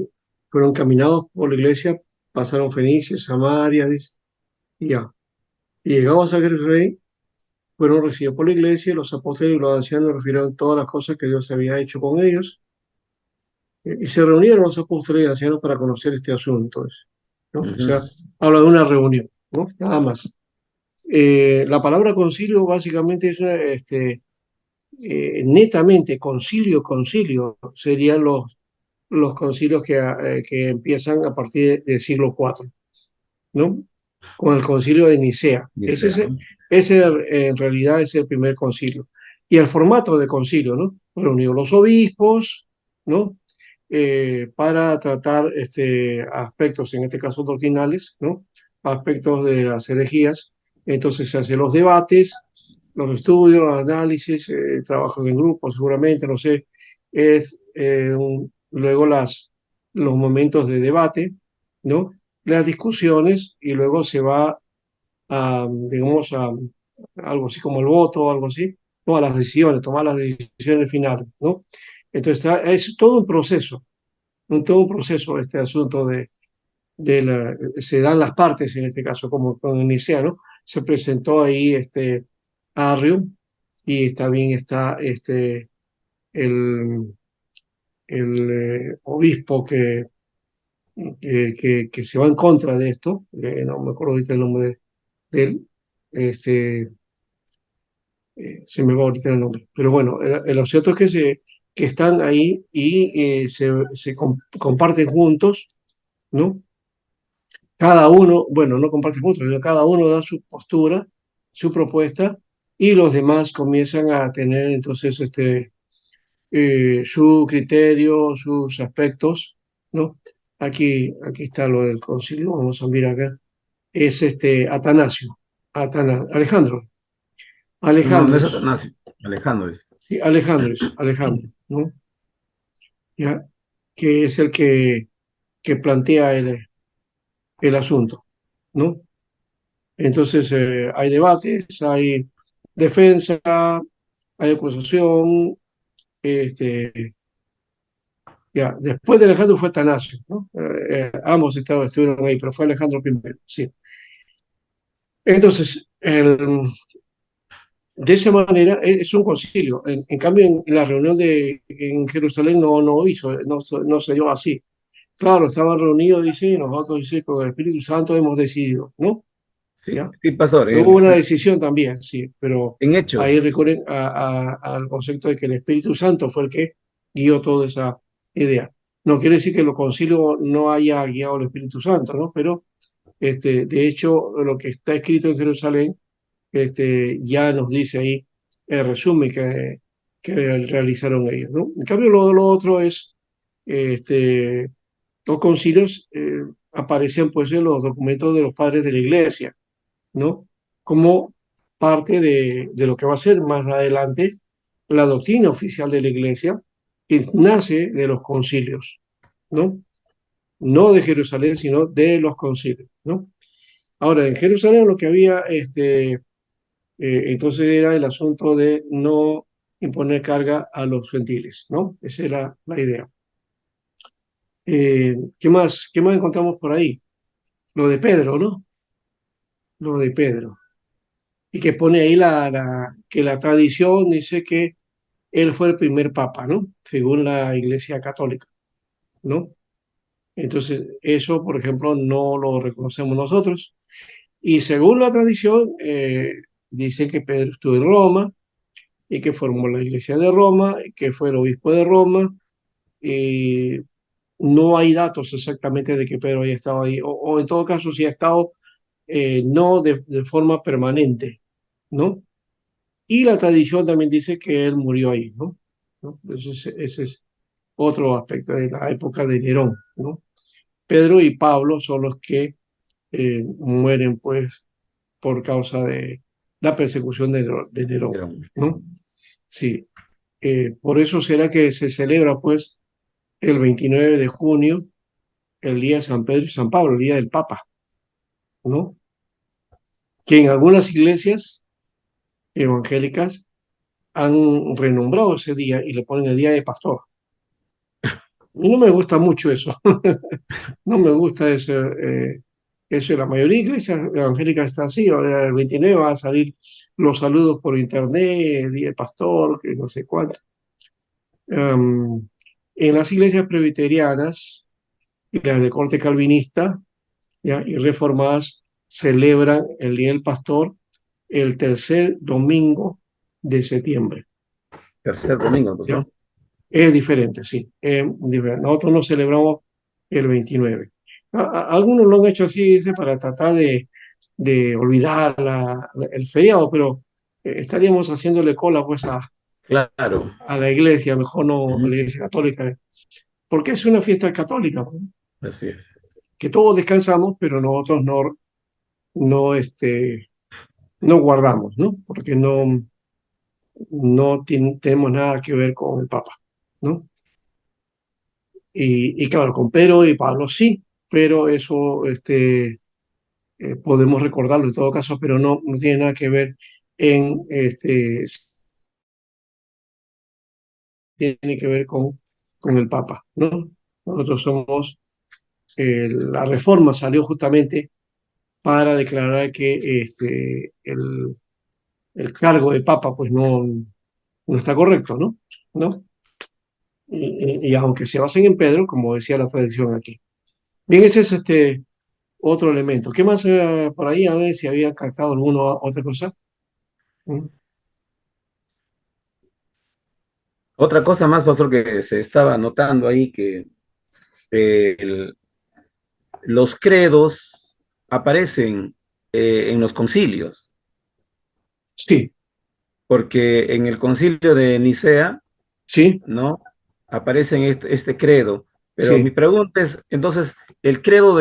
fueron caminados por la iglesia, pasaron Fenicia, Samaria, dice, y ya. Y llegados a Jerusalén, fueron recibidos por la iglesia, y los apóstoles y los ancianos refirieron todas las cosas que Dios había hecho con ellos, y se reunieron los apóstoles y ancianos para conocer este asunto, ¿no? O Ujú. sea, habla de una reunión, ¿no? Nada más. La palabra concilio básicamente es netamente concilio serían los concilios que empiezan a partir del siglo IV, ¿no? Con el concilio de Nicea. Dice, ¿no? Ese en realidad es el primer concilio. Y el formato de concilio, ¿no? Reunió los obispos, ¿no? Para tratar aspectos, en este caso doctrinales, ¿no? Aspectos de las herejías. Entonces se hacen los debates, los estudios, los análisis, trabajos en grupo, seguramente, no sé. Luego los momentos de debate, ¿no? Las discusiones y luego se va digamos, a algo así como el voto o algo así, no a las decisiones, tomar las decisiones finales, ¿no? Entonces, es todo un proceso este asunto se dan las partes en este caso, como con Nicea, ¿no? Se presentó ahí Arrio y también está el, el obispo que se va en contra de esto, no me acuerdo ahorita el nombre de él, este, se me va ahorita el nombre, pero bueno, lo cierto es que que están ahí y comparten juntos, ¿no? Cada uno, bueno, no comparten juntos, sino cada uno da su postura, su propuesta, y los demás comienzan a tener entonces su criterio, sus aspectos, ¿no? Aquí está lo del concilio, vamos a mirar acá. Es Atanasio, Alejandro, No, no es Alejandros, Atanasio, Alejandro es. sí, Alejandro, ¿no? Ya, que es el que plantea el asunto, ¿no? Entonces hay debates, hay defensa, hay acusación, este, ya, después de Alejandro fue Atanasio, ¿no? Ambos estuvieron ahí, pero fue Alejandro primero, sí. Entonces, de esa manera es un concilio. En cambio, en la reunión en Jerusalén no se dio así. Claro, estaban reunidos, dice, y nosotros, dice, con el Espíritu Santo hemos decidido, ¿no? Sí, ¿Ya? sí, pastor, Hubo una decisión también, sí, pero en ahí Hechos. recurren al concepto de que el Espíritu Santo fue el que guió toda esa idea. No quiere decir que los concilios no haya guiado el Espíritu Santo, ¿no? Pero, de hecho, lo que está escrito en Jerusalén, ya nos dice ahí el resumen que realizaron ellos, ¿no? En cambio, lo otro es, este, los concilios aparecen pues en los documentos de los padres de la Iglesia, ¿no? Como parte de lo que va a ser más adelante la doctrina oficial de la Iglesia, que nace de los concilios, ¿no? No de Jerusalén, sino de los concilios, ¿no? Ahora, en Jerusalén lo que había, entonces era el asunto de no imponer carga a los gentiles, ¿no? Esa era la idea. ¿Qué más? ¿Qué más encontramos por ahí? Lo de Pedro, ¿no? Lo de Pedro. Y que pone ahí que la tradición dice que él fue el primer papa, ¿no? Según la Iglesia Católica, ¿no? Entonces, eso, por ejemplo, no lo reconocemos nosotros. Y según la tradición, dice que Pedro estuvo en Roma y que formó la Iglesia de Roma, y que fue el obispo de Roma. Y no hay datos exactamente de que Pedro haya estado ahí, o en todo caso, si ha estado, no de forma permanente, ¿no? Y la tradición también dice que él murió ahí, ¿no? ¿No? Entonces, ese es otro aspecto de la época de Nerón, ¿no? Pedro y Pablo son los que mueren, pues, por causa de la persecución de Nerón, ¿no? Sí, por eso será que se celebra, pues, el 29 de junio, el día de San Pedro y San Pablo, el día del Papa, ¿no? Que en algunas iglesias evangélicas han renombrado ese día y le ponen el día de pastor. No me gusta mucho eso. No me gusta eso. La mayoría de iglesias evangélicas está así. Ahora el 29 van a salir los saludos por internet, Día del Pastor, que no sé cuánto. En las iglesias presbiterianas y las de corte calvinista, ¿ya? Y reformadas celebran el Día del Pastor el tercer domingo de septiembre, Tercer domingo, ¿ya? pastor. Es diferente, sí. Es diferente. Nosotros no celebramos el 29. Algunos lo han hecho así, dice, para tratar de olvidar el feriado, pero estaríamos haciéndole cola pues Claro. a la iglesia, mejor no a Ujú. la iglesia católica, porque es una fiesta católica, ¿no? Así es. Que todos descansamos, pero nosotros no, no guardamos, ¿no? Porque no tenemos nada que ver con el Papa, ¿no? Y claro, con Pedro y Pablo sí, pero eso podemos recordarlo en todo caso, pero no tiene nada que ver tiene que ver con el Papa, ¿no? Nosotros somos, la reforma salió justamente para declarar que el cargo de Papa pues no está correcto, ¿no? ¿No? Y aunque se basen en Pedro, como decía la tradición aquí. Bien, ese es otro elemento. ¿Qué más por ahí? A ver si había captado alguna otra cosa. ¿Mm? Otra cosa más, pastor, que se estaba notando ahí, que eh, el- los credos aparecen en los concilios, Sí, porque en el concilio de Nicea, sí, ¿no? Aparece en este credo. Pero mi sí. pregunta es, entonces, el credo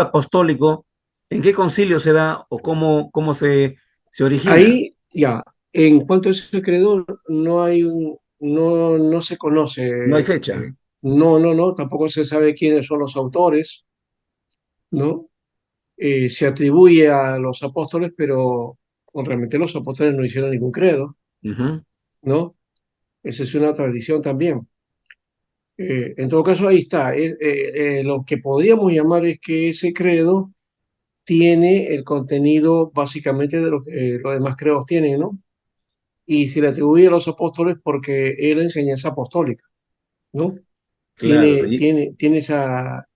apostólico, ¿en qué concilio se da o cómo se origina? Ahí ya, en cuanto a ese credo, no se No hay conoce, fecha. no, tampoco se sabe quiénes son los autores, ¿no? Se atribuye a los apóstoles, pero realmente los apóstoles no hicieron ningún credo, Ujú. ¿no? Esa es una tradición también. En todo caso, ahí está. Lo que podríamos llamar es que ese credo tiene el contenido básicamente de lo que los demás credos tienen, ¿no? Y se le atribuye a los apóstoles porque es la enseñanza apostólica, ¿no? Claro. Tiene esa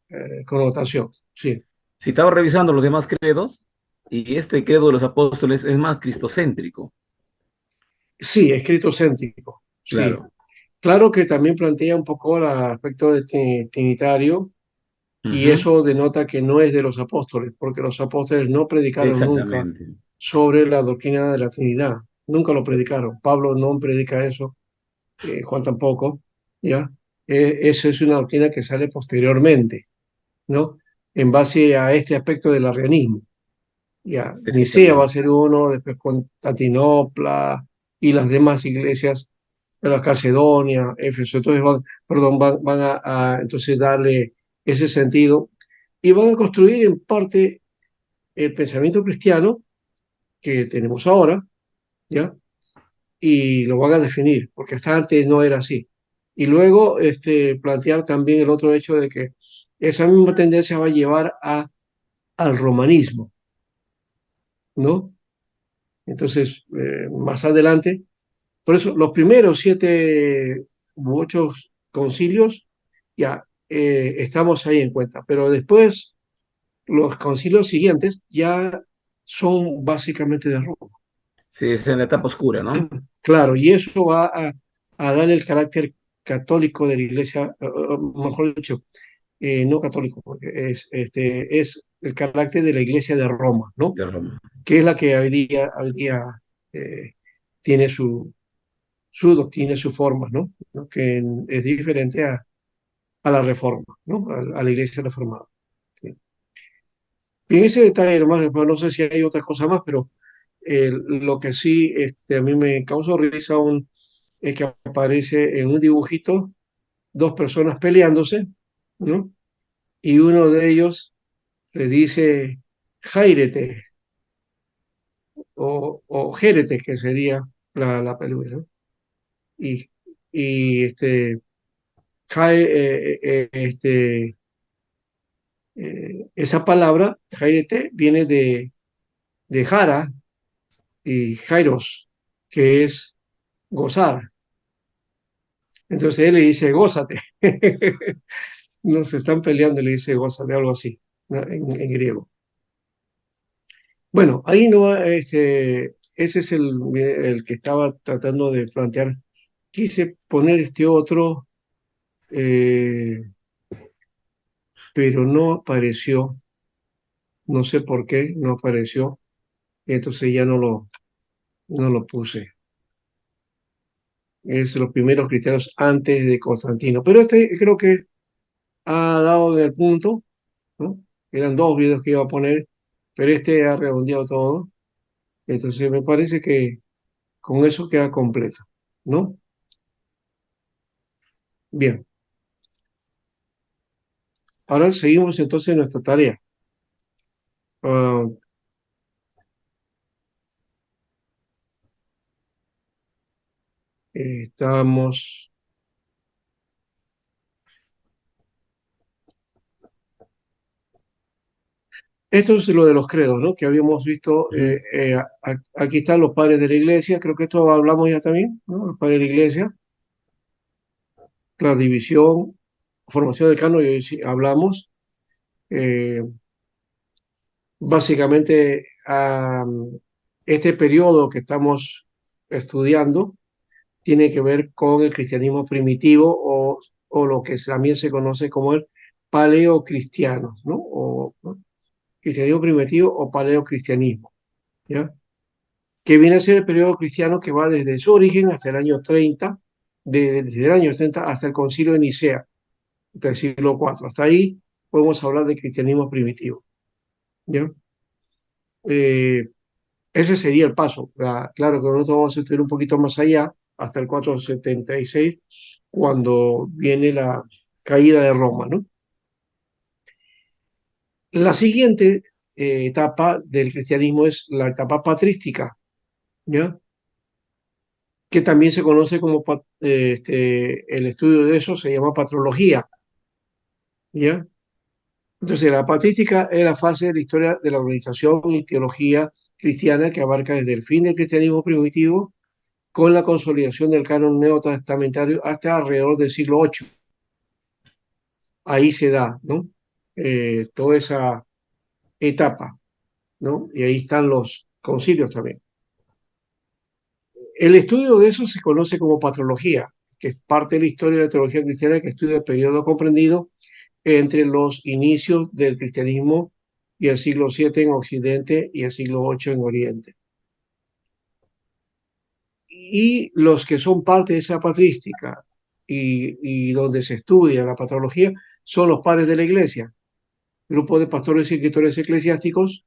connotación, sí. Si estaba revisando los demás credos, y este credo de los apóstoles es más cristocéntrico, Sí, escrito céntrico, sí. claro. Claro que también plantea un poco el aspecto de trinitario y Ujú. eso denota que no es de los apóstoles, porque los apóstoles no predicaron nunca Exactamente. sobre la doctrina de la Trinidad, nunca lo predicaron. Pablo no predica eso, Juan tampoco, ¿ya? Esa es una doctrina que sale posteriormente, ¿no? En base a este aspecto del arrianismo. Ya, Nicea va a Exactamente. ser uno, después Constantinopla y las demás iglesias de la Calcedonia, Éfeso, entonces van a entonces darle ese sentido y van a construir en parte el pensamiento cristiano que tenemos ahora, ¿ya? Y lo van a definir, porque hasta antes no era así. Y luego plantear también el otro hecho de que esa misma tendencia va a llevar al romanismo, ¿no? Entonces, más adelante, por eso los primeros 7 u 8 concilios ya estamos ahí en cuenta, pero después los concilios siguientes ya son básicamente de Roma. Sí, es en la etapa oscura, ¿no? Claro, y eso va a darle el carácter católico de la iglesia, mejor dicho, no católico, porque es el carácter de la iglesia de Roma, ¿no? De Roma. Que es la que hoy día eh, tiene su doctrina, sus formas, ¿no? ¿No? Que es diferente a la reforma, ¿no? A la iglesia reformada. Sí. Y en ese detalle, hermano, después no sé si hay otra cosa más, pero lo que sí a mí me causó risa aún es que aparece en un dibujito 2 personas peleándose, ¿no? Y uno de ellos le dice Jairete o Jérete, que sería la película, ¿no? Y, y esa palabra, Jairete, viene de Jara y Jairos, que es gozar. Entonces él le dice, gózate. No se están peleando, le dice gózate, algo así, ¿no? En griego. Bueno, ahí no, ese es el que estaba tratando de plantear. Quise poner este otro, eh, pero no apareció, no sé por qué, no apareció, entonces ya no lo puse. Es los primeros cristianos antes de Constantino. Pero este creo que ha dado en el punto, ¿no? Eran 2 videos que iba a poner, pero este ha redondeado todo. Entonces me parece que con eso queda completo, ¿no? Bien, ahora seguimos entonces nuestra tarea. Ah, estamos, esto es lo de los credos, ¿no? Que habíamos visto, Ujú. aquí están los padres de la iglesia, creo que esto hablamos ya también, ¿no? Los padres de la iglesia, la división, formación del canon, y sí hablamos. Eh, Básicamente, este periodo que estamos estudiando tiene que ver con el cristianismo primitivo o lo que también se conoce como el paleocristiano, ¿no? ¿no? Cristianismo primitivo o paleocristianismo, ¿ya? Que viene a ser el periodo cristiano que va desde su origen hasta el año 30, desde el año 30 hasta el concilio de Nicea, del siglo IV. Hasta ahí podemos hablar de cristianismo primitivo, ¿ya? Eh, Ese sería el paso. Claro que nosotros vamos a estudiar un poquito más allá, hasta el 476, cuando viene la caída de Roma, ¿no? La siguiente etapa del cristianismo es la etapa patrística, ¿ya? Que también se conoce como, el estudio de eso se llama patrología, ¿ya? Entonces, la patrística es la fase de la historia de la organización y teología cristiana que abarca desde el fin del cristianismo primitivo con la consolidación del canon neotestamentario hasta alrededor del siglo VIII. Ahí se da, ¿no? Toda esa etapa, ¿no? Y ahí están los concilios también. El estudio de eso se conoce como patrología, que es parte de la historia de la teología cristiana que estudia el periodo comprendido entre los inicios del cristianismo y el siglo VII en Occidente y el siglo VIII en Oriente. Y los que son parte de esa patrística y donde se estudia la patrología son los padres de la iglesia, grupo de pastores y escritores eclesiásticos,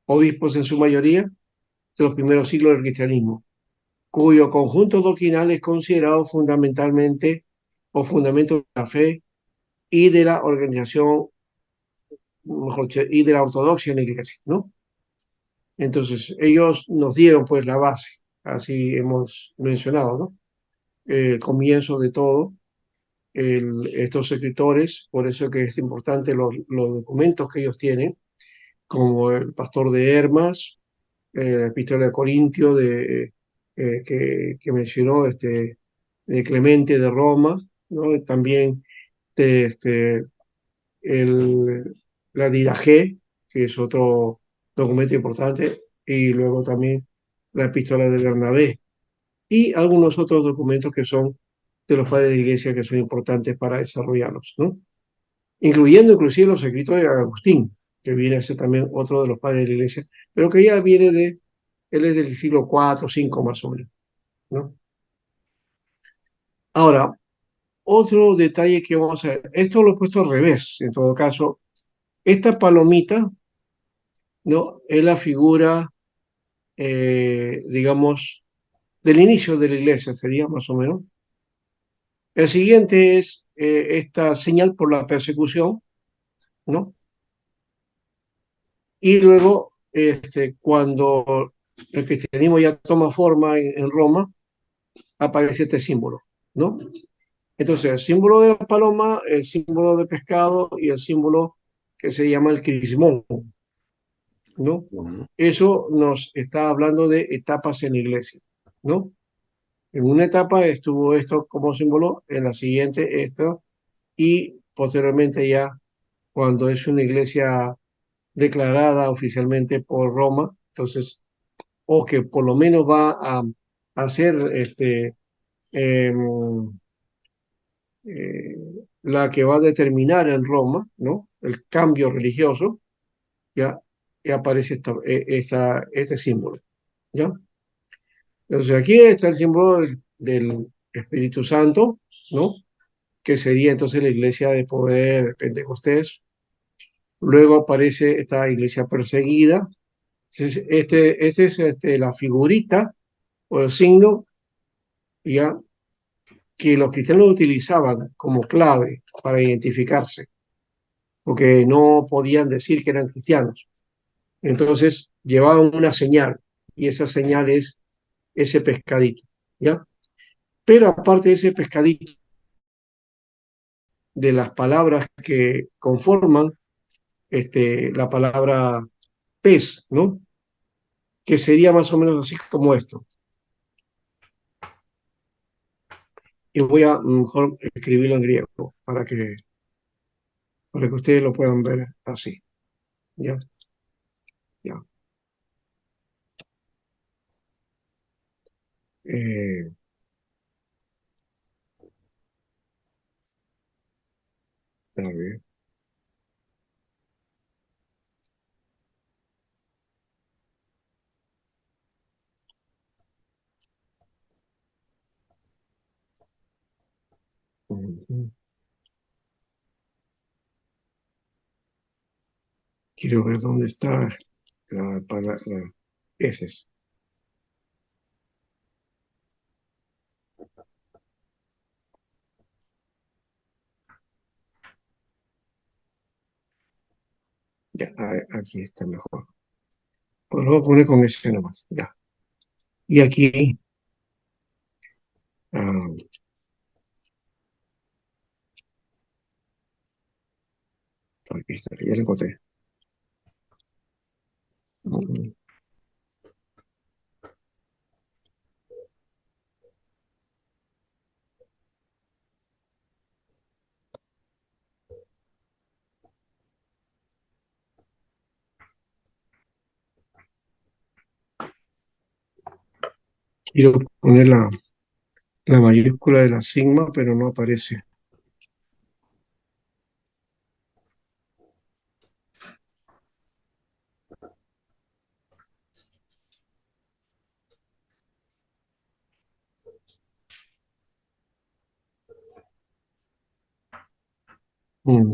obispos en su mayoría, de los primeros siglos del cristianismo, cuyo conjunto doctrinal es considerado fundamentalmente o fundamento de la fe y de la organización, mejor dicho, y de la ortodoxia en la iglesia, ¿no? Entonces, ellos nos dieron pues la base, así hemos mencionado, ¿no? El comienzo de todo, estos escritores, por eso que es importante los documentos que ellos tienen, como el Pastor de Hermas, la Epístola de Corintio que mencionó de Clemente de Roma, ¿no? También de, la Didaché, que es otro documento importante, y luego también la Epístola de Bernabé, y algunos otros documentos que son de los padres de la iglesia que son importantes para desarrollarlos, ¿no? Incluyendo inclusive los escritos de Agustín, que viene a ser también otro de los padres de la iglesia, pero que ya viene él es del siglo IV, V más o menos, ¿no? Ahora, otro detalle que vamos a ver, esto lo he puesto al revés, en todo caso, esta palomita, ¿no? Es la figura, digamos, del inicio de la iglesia, sería más o menos. El siguiente es esta señal por la persecución, ¿no? Y luego, cuando el cristianismo ya toma forma en Roma, aparece este símbolo, ¿no? Entonces, el símbolo de la paloma, el símbolo de pescado y el símbolo que se llama el crismón, ¿no? Eso nos está hablando de etapas en la iglesia, ¿no? En una etapa estuvo esto como símbolo, en la siguiente esto, y posteriormente ya cuando es una iglesia declarada oficialmente por Roma, entonces, o que por lo menos va a ser em, eh, la que va a determinar en Roma, ¿no? El cambio religioso, ya, y aparece este símbolo, ¿ya? Entonces aquí está el símbolo del Espíritu Santo, ¿no? Que sería entonces la iglesia de poder de Pentecostés. Luego aparece esta iglesia perseguida. Entonces, este es la figurita o el signo, ya, que los cristianos utilizaban como clave para identificarse, porque no podían decir que eran cristianos. Entonces llevaban una señal, y esa señal es ese pescadito, ¿ya? Pero aparte de ese pescadito, de las palabras que conforman la palabra pez, ¿no? Que sería más o menos así como esto. Y voy a mejor escribirlo en griego para que ustedes lo puedan ver así. ¿Ya? ¿Ya? Eh, A ver. Ujú. Quiero ver dónde está la palabra. Ese es. Ya, aquí está mejor. Pues lo voy a poner con ese nomás. Ya. Y aquí, ah, aquí está, ya lo encontré. Mm, Quiero poner la mayúscula de la sigma, pero no aparece.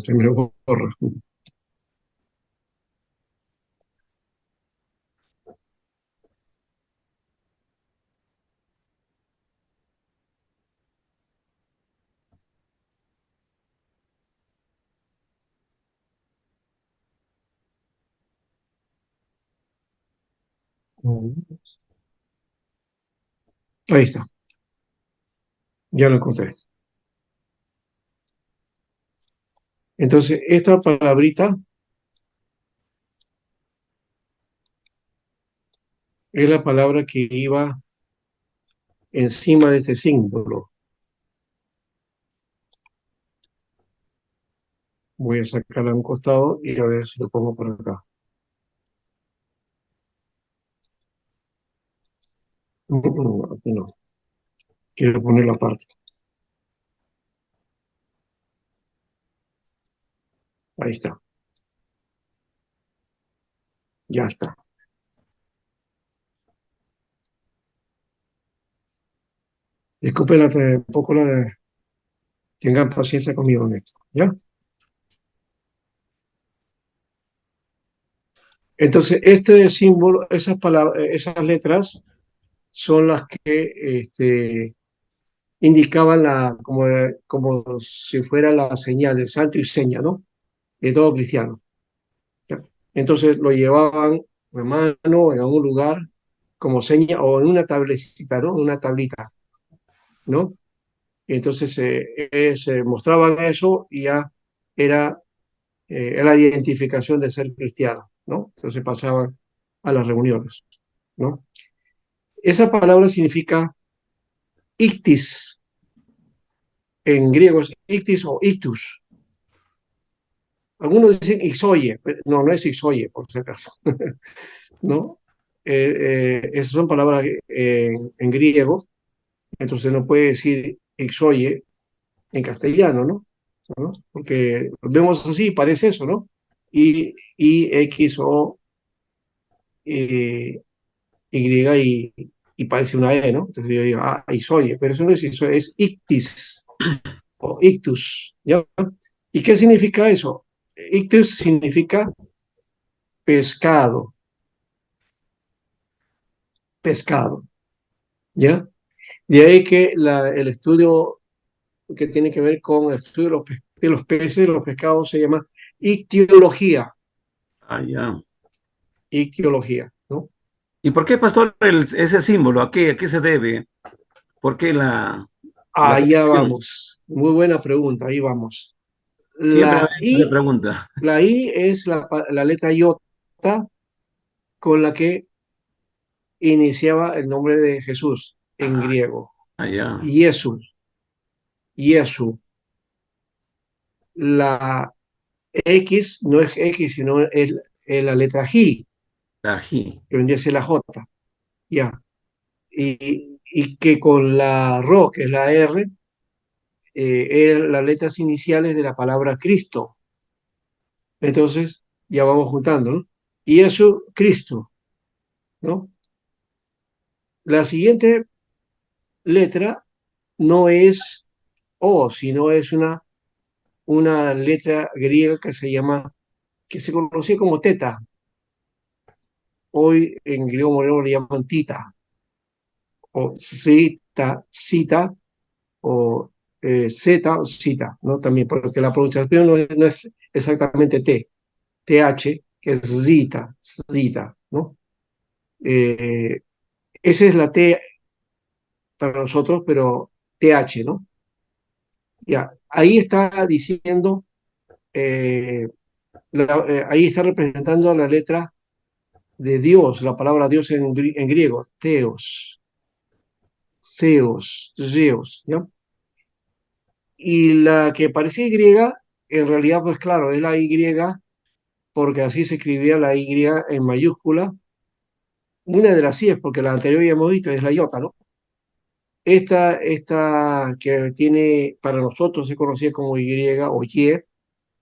Se me borra. Mm, Ahí está, ya lo encontré. Entonces, esta palabrita es la palabra que iba encima de este símbolo. Voy a sacarla a un costado y a ver si lo pongo por acá. Aquí no. Quiero ponerlo aparte. Ahí está. Ya está. Disculpen un poco tengan paciencia conmigo en esto. ¿Ya? Entonces, este símbolo, esas palabras, esas letras son las que indicaban como si fuera la señal, el santo y seña, ¿no? De todo cristiano. ¿Ya? Entonces lo llevaban a mano en algún lugar como seña o en una tablecita, ¿no? Una tablita, ¿no? Y entonces se mostraban eso y ya era la identificación de ser cristiano, ¿no? Entonces pasaban a las reuniones, ¿no? Esa palabra significa ictis, en griego es ictis o ictus. Algunos dicen ixoye, pero no es ixoye, por si acaso, ¿no? Esas son palabras en griego, entonces no puede decir ixoye en castellano, ¿no? ¿No? Porque vemos así, parece eso, ¿no? Y X o y parece una E, ¿no? Entonces yo digo, ixoye, pero eso no es ixoye, es ictis o ictus, ¿ya? ¿Y qué significa eso? Ictus significa pescado, pescado, ¿ya? De ahí que el estudio que tiene que ver con el estudio de los peces, de los pescados, se llama ictiología, Ah, ya. ictiología, ¿no? ¿Y por qué, pastor, ese símbolo? A qué se debe? ¿Por qué la Allá tradición? vamos. Muy buena pregunta, ahí vamos. Siempre me han La hecho esa I, pregunta. la I es la letra iota con la que iniciaba el nombre de Jesús en Ah, griego. allá. Jesús, Jesús. La X no es X, sino es la letra J, La ají. que vendría a ser la J, ya. Y que con la RO, que es la R, eran las letras iniciales de la palabra Cristo. Entonces, ya vamos juntando, ¿no? Y eso, Cristo, ¿no? La siguiente letra no es O, sino es una letra griega que se conocía como teta. Hoy en griego moderno le llaman tita, o cita, o zeta o cita, ¿no? También, porque la pronunciación no es exactamente th, que es zita, ¿no? Eh, Esa es la T para nosotros, pero th, ¿no? Ya, ahí está diciendo, eh, ahí está representando la letra de Dios, la palabra Dios en griego, Zeus, ¿ya? Y la que parece Y, en realidad, pues claro, es la Y, porque así se escribía la Y en mayúscula. Una de las I es porque la anterior ya hemos visto, es la iota, ¿no? Esta que tiene, para nosotros se conocía como Y o Y,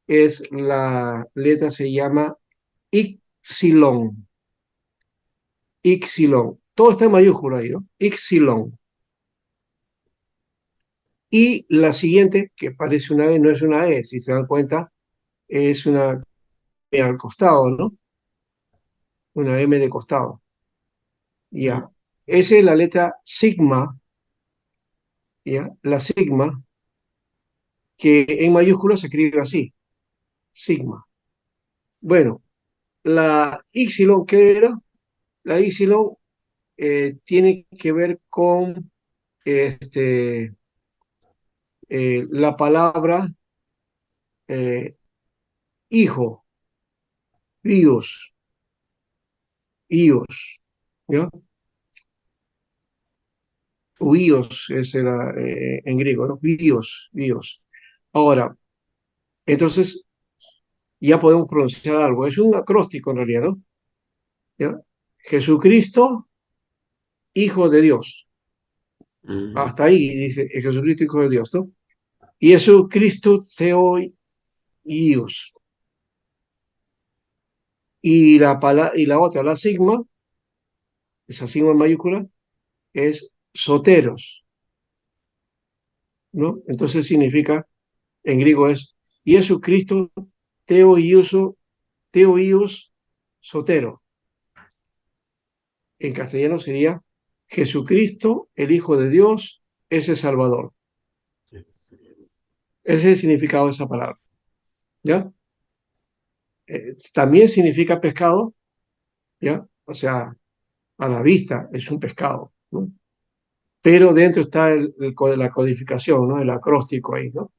es la letra, se llama Ixilon. Ixilon. Todo está en mayúscula ahí, ¿no? Ixilon. Y la siguiente, que parece una E, no es una E, si se dan cuenta, es una M al costado, ¿no? Una M de costado. Ya. Esa es la letra sigma, ya. La sigma, que en mayúscula se escribe así, sigma. Bueno, la Ixilon, ¿qué era? La Ixilon tiene que ver con este, la palabra eh, hijo, bios, ios, ¿ya? Bios era en griego, ¿no? Bios. Ahora, entonces ya podemos pronunciar algo. Es un acróstico en realidad, ¿no? ¿Ya? Jesucristo, Hijo de Dios. Mm. Hasta ahí dice Jesucristo, Hijo de Dios, ¿no? Y eso, Cristo, Theoi, Ius. Y la otra, la sigma, esa sigma mayúscula, es soteros, ¿no? Entonces significa, en griego es Jesucristo, Teo Ius, sotero. En castellano sería Jesucristo, el Hijo de Dios, es el Salvador. Ese es el significado de esa palabra, ¿ya? También significa pescado, ¿ya? O sea, a la vista es un pescado, ¿no? Pero dentro está la codificación, ¿no? El acróstico ahí, ¿no?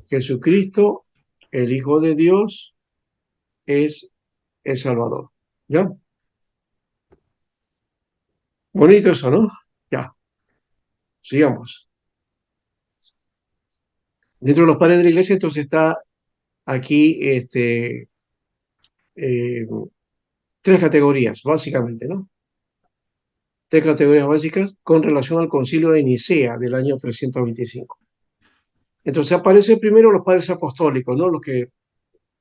Jesucristo, el Hijo de Dios, es el Salvador, ¿ya? Bonito eso, ¿no? Ya, sigamos. Dentro de los padres de la iglesia, entonces está aquí eh, tres categorías, básicamente, ¿no? Tres categorías básicas con relación al concilio de Nicea del año 325. Entonces aparecen primero los padres apostólicos, ¿no? Los que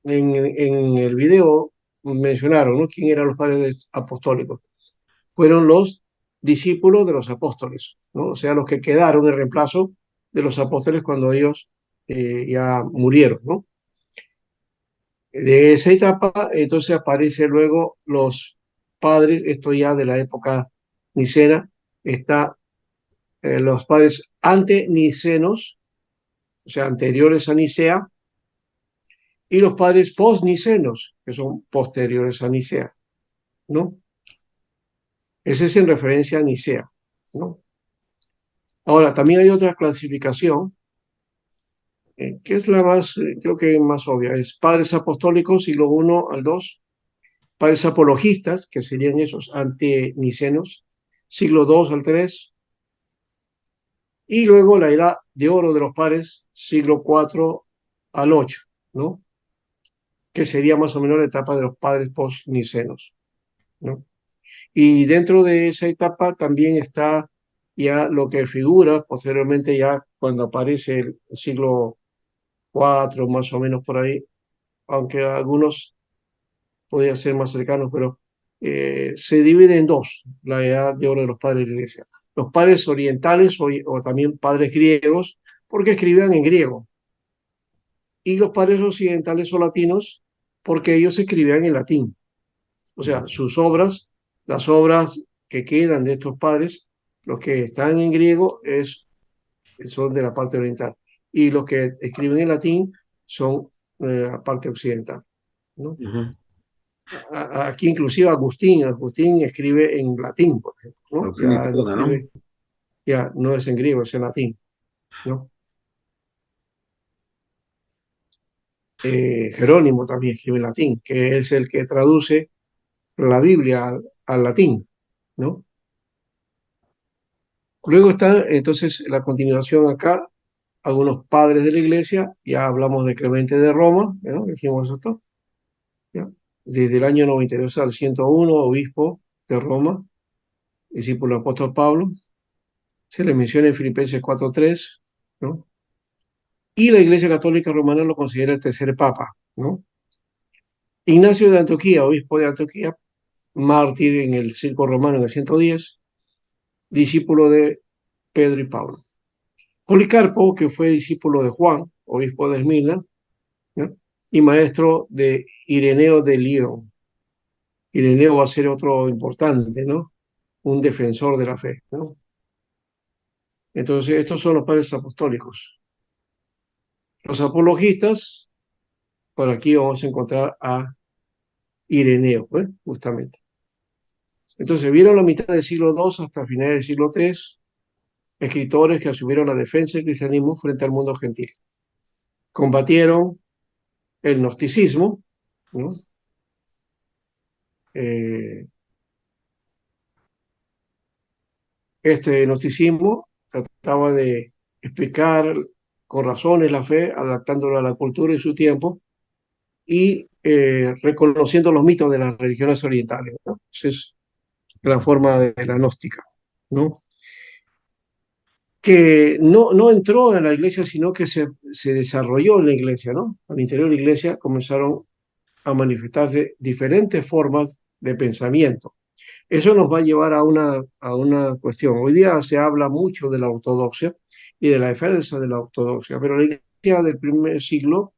en el video mencionaron, ¿no? ¿Quién eran los padres apostólicos? Fueron los discípulos de los apóstoles, ¿no? O sea, los que quedaron en reemplazo de los apóstoles cuando ellos ya murieron, ¿no? De esa etapa, entonces aparecen luego los padres, esto ya de la época nicena, está los padres antenicenos, o sea, anteriores a Nicea, y los padres postnicenos, que son posteriores a Nicea, ¿no? Ese es en referencia a Nicea, ¿no? Ahora, también hay otra clasificación, que es la más, creo que más obvia, es padres apostólicos, siglo I al II, padres apologistas, que serían esos antenicenos, siglo II al III, y luego la edad de oro de los padres, siglo IV al VIII, ¿no? Que sería más o menos la etapa de los padres postnicenos, ¿no? Y dentro de esa etapa también está ya lo que figura posteriormente ya cuando aparece el siglo IV, más o menos por ahí, aunque algunos podían ser más cercanos, pero se divide en dos, la edad de oro de los padres de la iglesia. Los padres orientales o también padres griegos, porque escribían en griego, y los padres occidentales o latinos, porque ellos escribían en latín. O sea, sus obras, las obras que quedan de estos padres, los que están en griego son de la parte oriental, y los que escriben en latín son de la parte occidental, ¿no? Ujú. Aquí inclusive Agustín escribe en latín, por ejemplo, ¿no? Agustín de Ya no Hipona, ¿no? escribe, ya no es en griego, es en latín, ¿no? Jerónimo también escribe en latín, que es el que traduce la Biblia al latín, ¿no? Luego está entonces la continuación acá, algunos padres de la iglesia, ya hablamos de Clemente de Roma, ¿no? Dijimos esto, ¿ya? Desde el año 92 al 101, obispo de Roma, discípulo del apóstol Pablo, se le menciona en Filipenses 4:3, ¿no? Y la Iglesia Católica Romana lo considera el tercer papa, ¿no? Ignacio de Antioquía, obispo de Antioquía, mártir en el circo romano en el 110, discípulo de Pedro y Pablo. Policarpo, que fue discípulo de Juan, obispo de Esmirna, ¿no? Y maestro de Ireneo de Lyon. Ireneo va a ser otro importante, ¿no? Un defensor de la fe, ¿no? Entonces, estos son los padres apostólicos. Los apologistas, por aquí vamos a encontrar a Ireneo, ¿eh? Justamente. Entonces, vieron la mitad del siglo II hasta finales del siglo III, escritores que asumieron la defensa del cristianismo frente al mundo gentil. Combatieron el gnosticismo, ¿no? Eh, este gnosticismo trataba de explicar con razones la fe, adaptándola a la cultura y su tiempo, y reconociendo los mitos de las religiones orientales, ¿no? Esa es la forma de la gnóstica, ¿no? Que no entró en la iglesia, sino que se desarrolló en la iglesia, ¿no? Al interior de la iglesia comenzaron a manifestarse diferentes formas de pensamiento. Eso nos va a llevar a una cuestión. Hoy día se habla mucho de la ortodoxia y de la defensa de la ortodoxia, pero la iglesia del primer siglo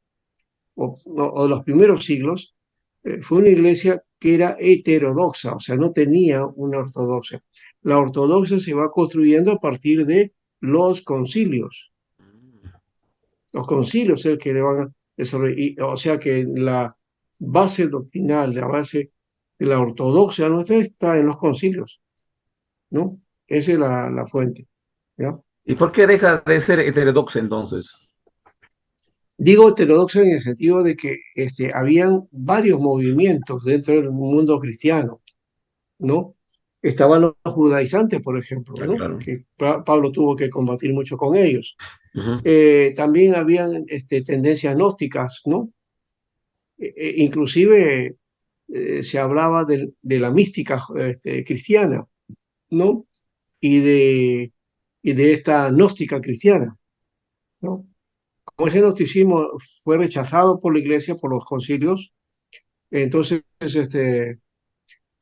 o de los primeros siglos fue una iglesia que era heterodoxa, o sea, no tenía una ortodoxia. La ortodoxia se va construyendo a partir de los concilios. Los concilios es el que le van a desarrollar. O sea que la base doctrinal, la base de la ortodoxia nuestra está en los concilios, ¿no? Esa es la fuente, ¿ya? ¿Y por qué deja de ser heterodoxa entonces? Digo heterodoxa en el sentido de que habían varios movimientos dentro del mundo cristiano, ¿no? Estaban los judaizantes, por ejemplo, Ah, ¿no? claro. Que Pablo tuvo que combatir mucho con ellos. Ujú. También habían tendencias gnósticas, ¿no? Inclusive se hablaba de la mística cristiana, ¿no? Y de esta gnóstica cristiana, ¿no? Como ese gnosticismo fue rechazado por la iglesia, por los concilios, entonces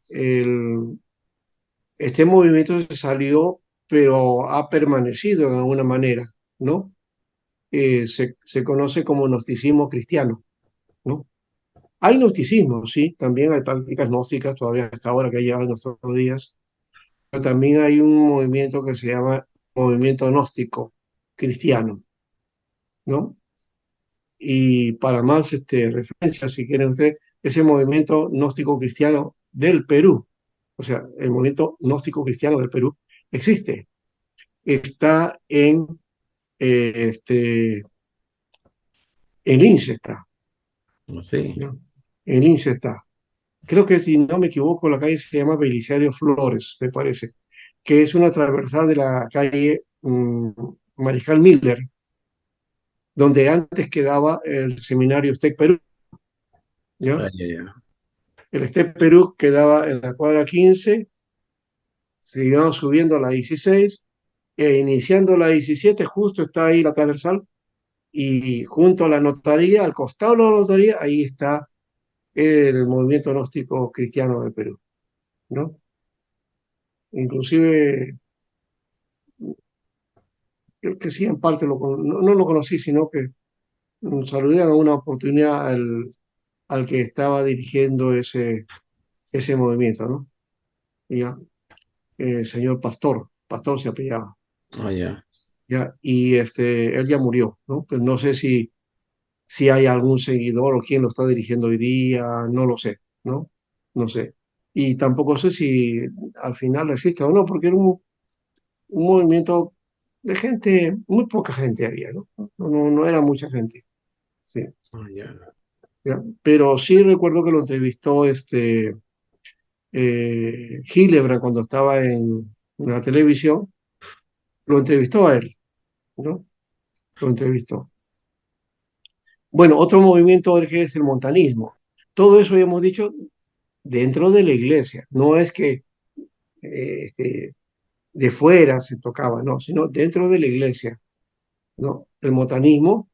el, este movimiento se salió, pero ha permanecido de alguna manera, ¿no? Se conoce como gnosticismo cristiano, ¿no? Hay gnosticismo, sí, también hay prácticas gnósticas todavía hasta ahora que llevan nuestros días, pero también hay un movimiento que se llama movimiento gnóstico cristiano, ¿no? Y para más referencias, si quieren ustedes, ese movimiento gnóstico cristiano del Perú, o sea, el movimiento gnóstico cristiano del Perú existe, está en Lince está, Sí. ¿no? En Lince está. Creo que si no me equivoco, la calle se llama Belisario Flores, me parece, que es una transversal de la calle Mariscal Miller, donde antes quedaba el seminario STEC Perú, ¿ya? Ah, ya, ya. El STEC Perú quedaba en la cuadra 15, seguíamos subiendo a la 16 iniciando la 17, justo está ahí la transversal, y junto a la notaría, al costado de la notaría, ahí está el movimiento gnóstico cristiano del Perú, ¿no? Inclusive, creo que sí, en parte no lo conocí, sino que saludé en una oportunidad al que estaba dirigiendo ese movimiento, ¿no? Y ya, señor Pastor se apellidaba, Ah, ya. ya, y él ya murió, ¿no? Pero no sé si hay algún seguidor o quién lo está dirigiendo hoy día, no lo sé, ¿no? No sé. Y tampoco sé si al final resiste o no, porque era un movimiento de gente, muy poca gente había, ¿no? No era mucha gente, sí. Ah, ya. ¿Ya? Pero sí recuerdo que lo entrevistó Hildebrand cuando estaba en la televisión, lo entrevistó a él, ¿no? Lo entrevistó. Bueno, otro movimiento que es el montanismo. Todo eso ya hemos dicho dentro de la iglesia. No es que de fuera se tocaba, no, sino dentro de la iglesia, ¿no? El montanismo,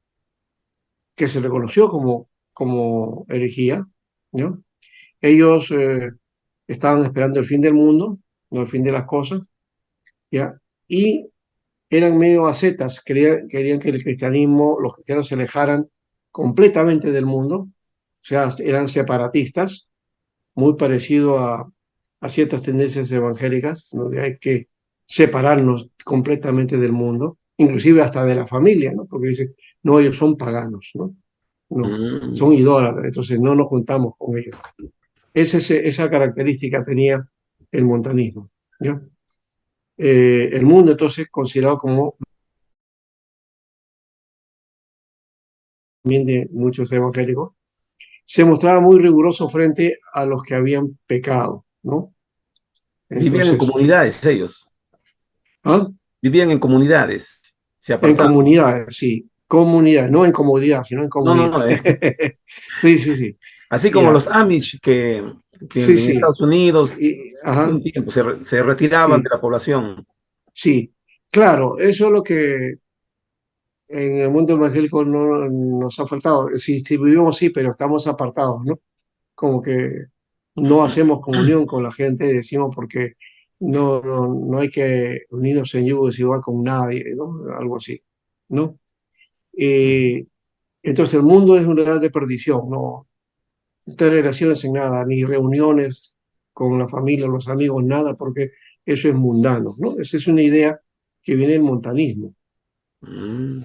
que se reconoció como herejía, ¿no? Ellos estaban esperando el fin del mundo, no el fin de las cosas, ¿ya? Y eran medio ascetas, querían que el cristianismo, los cristianos se alejaran completamente del mundo, o sea, eran separatistas, muy parecido a ciertas tendencias evangélicas, donde hay que separarnos completamente del mundo, inclusive hasta de la familia, ¿no? Porque dicen, no, ellos son paganos, ¿no? No, Mm. son idólatras, entonces no nos juntamos con ellos. Esa característica tenía el montanismo, ¿ya? El mundo entonces considerado como también de muchos evangélicos, se mostraba muy riguroso frente a los que habían pecado, ¿no? Vivían en Entonces, comunidades ellos, ¿ah? vivían en comunidades, se En apartaban. comunidades, sí, comunidad, no en comodidad, sino en No, no, comunidad. no, Sí, sí, sí, así como ya, los Amish que sí, en sí, Estados Unidos ajá, un tiempo se retiraban de sí, la población. sí. Claro, eso es lo que en el mundo evangélico no nos ha faltado. Si vivimos, sí, pero estamos apartados, ¿no? Como que no hacemos comunión con la gente, decimos porque no hay que unirnos en yugo desigual con nadie, ¿no? Algo así, ¿no? Eh, entonces el mundo es un lugar de perdición, no tener relaciones en nada, ni reuniones con la familia, los amigos, nada, porque eso es mundano, ¿no? Esa es una idea que viene del montanismo. Mm.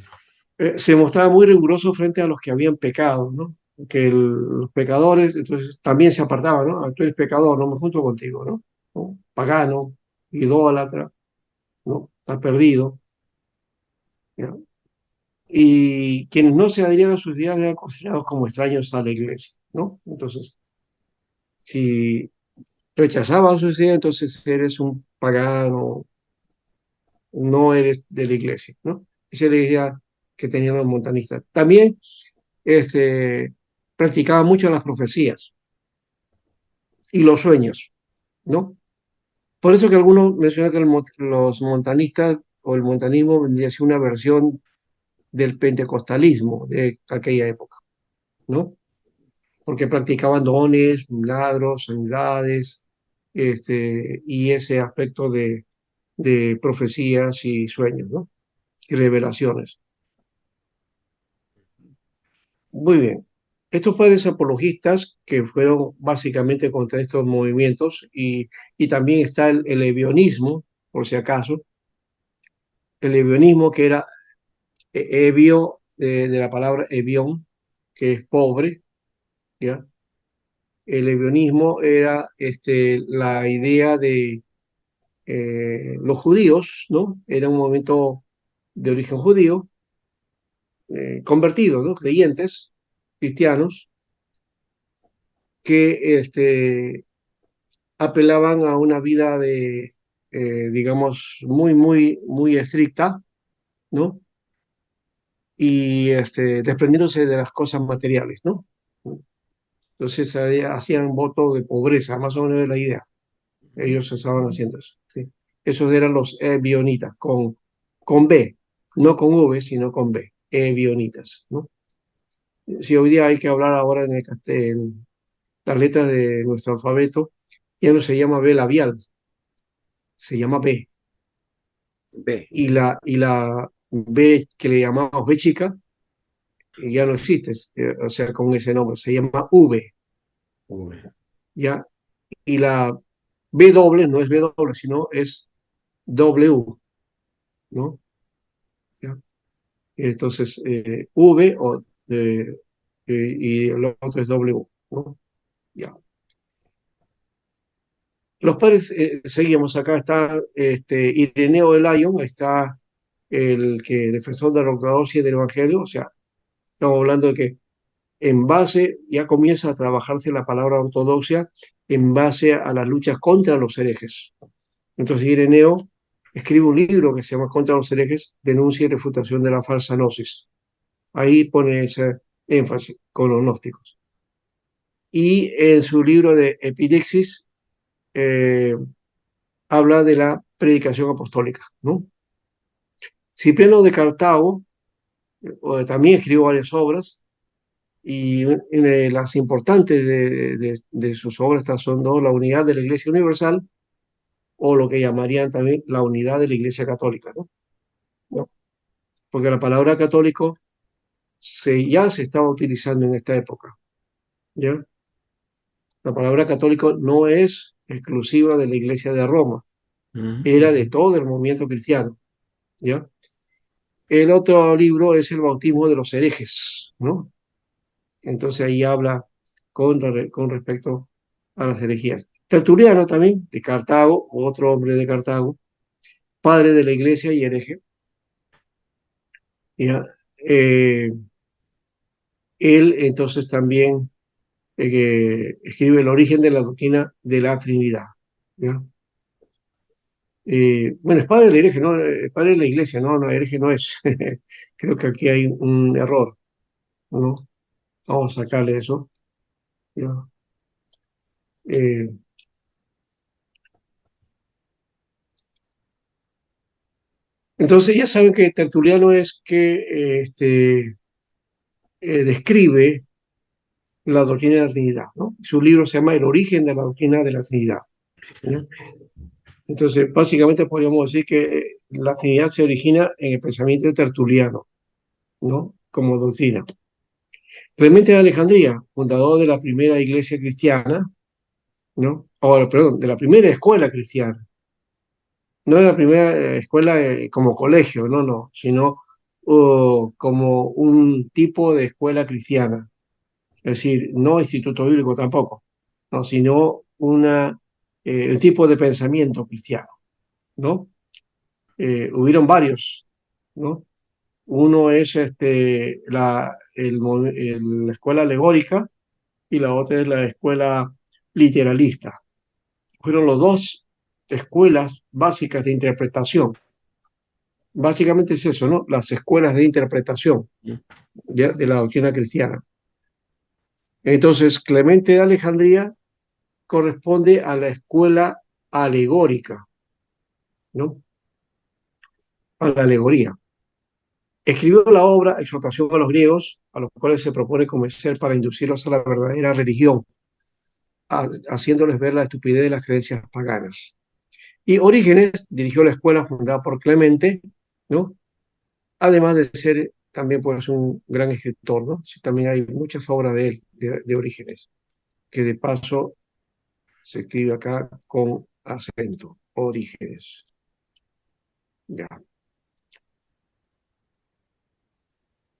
Se mostraba muy riguroso frente a los que habían pecado, ¿no? Que los pecadores, entonces también se apartaban, ¿no? Ah, tú eres pecador, no me junto contigo, ¿no? ¿No? Pagano, idólatra, ¿no? Estás perdido, ¿ya? Y quienes no se adherían a sus ideas eran considerados como extraños a la iglesia, ¿no? Entonces, si rechazabas sus ideas, entonces eres un pagano, no eres de la iglesia, ¿no? Esa es la idea que tenían los montanistas. También practicaba mucho las profecías y los sueños, ¿no? Por eso que algunos mencionan que los montanistas o el montanismo vendría a ser una versión del pentecostalismo de aquella época, ¿no? Porque practicaban dones, milagros, sanidades, y ese aspecto de profecías y sueños, ¿no? Y revelaciones. Muy bien. Estos padres apologistas que fueron básicamente contra estos movimientos y también está el ebionismo, por si acaso, el ebionismo que era ebio de la palabra ebión, que es pobre, ¿ya? El ebionismo era la idea de los judíos, ¿no? Era un movimiento de origen judío, convertidos, ¿no? Creyentes, cristianos, que apelaban a una vida digamos, muy estricta, ¿no? Y desprendiéndose de las cosas materiales, ¿no? Entonces hacían voto de pobreza, más o menos de la idea. Ellos estaban haciendo eso, ¿sí? Esos eran los bionitas, con con B, no con V, sino con B, ebionitas, ¿no? Si hoy día hay que hablar ahora en las letras de nuestro alfabeto, ya no se llama B labial, se llama B. B. Y la B que le llamamos B chica, ya no existe, o sea, con ese nombre, se llama V, V. ¿ya? Y la B doble no es B doble, sino es W, ¿no? ¿Ya? Entonces, V y el otro es W, ¿no? Ya. Los padres, seguimos acá, está Ireneo de Lyon, está el que defensor de la ortodoxia y del evangelio, o sea, estamos hablando de que en base, ya comienza a trabajarse la palabra ortodoxia en base a las luchas contra los herejes. Entonces Ireneo escribe un libro que se llama Contra los herejes, denuncia y refutación de la falsa gnosis. Ahí pone ese énfasis con los gnósticos. Y en su libro de Epidixis habla de la predicación apostólica, ¿no? Cipriano de Cartago también escribió varias obras y las importantes de sus obras estas son dos, la unidad de la Iglesia Universal o lo que llamarían también la unidad de la Iglesia Católica, ¿no? ¿No? Porque la palabra católico ya se estaba utilizando en esta época, ¿ya? La palabra católico no es exclusiva de la Iglesia de Roma, era de todo el movimiento cristiano, ¿ya? El otro libro es el bautismo de los herejes, ¿no? Entonces ahí habla con respecto a las herejías. Tertuliano también, de Cartago, otro hombre de Cartago, padre de la iglesia y hereje. ¿Ya? Él entonces también escribe el origen de la doctrina de la Trinidad. ¿Ya? Bueno, es padre del hereje, no, es padre de la iglesia, no, no, hereje no es. Creo que aquí hay un error, ¿no? Vamos a sacarle eso. ¿Ya? Eh, entonces ya saben que Tertuliano es que describe la doctrina de la Trinidad, ¿no? Su libro se llama El origen de la doctrina de la Trinidad, ¿no? Entonces, básicamente podríamos decir que la Trinidad se origina en el pensamiento tertuliano, ¿no? Como doctrina. Clemente de Alejandría, fundador de la primera iglesia cristiana, ¿no? O, perdón, de la primera escuela cristiana. No de la primera escuela como colegio, no, no, sino como un tipo de escuela cristiana. Es decir, no instituto bíblico tampoco, no, sino el tipo de pensamiento cristiano, ¿no? Hubieron varios, ¿no? Uno es la escuela alegórica y la otra es la escuela literalista. Fueron los dos escuelas básicas de interpretación. Básicamente es eso, ¿no? Las escuelas de interpretación de la doctrina cristiana. Entonces, Clemente de Alejandría corresponde a la escuela alegórica, ¿no? A la alegoría. Escribió la obra Exhortación a los griegos, a los cuales se propone convencer para inducirlos a la verdadera religión, haciéndoles ver la estupidez de las creencias paganas. Y Orígenes dirigió la escuela fundada por Clemente, ¿no? Además de ser también pues un gran escritor, ¿no? Sí, también hay muchas obras de él, de Orígenes, que de paso se escribe acá con acento, Orígenes. Ya.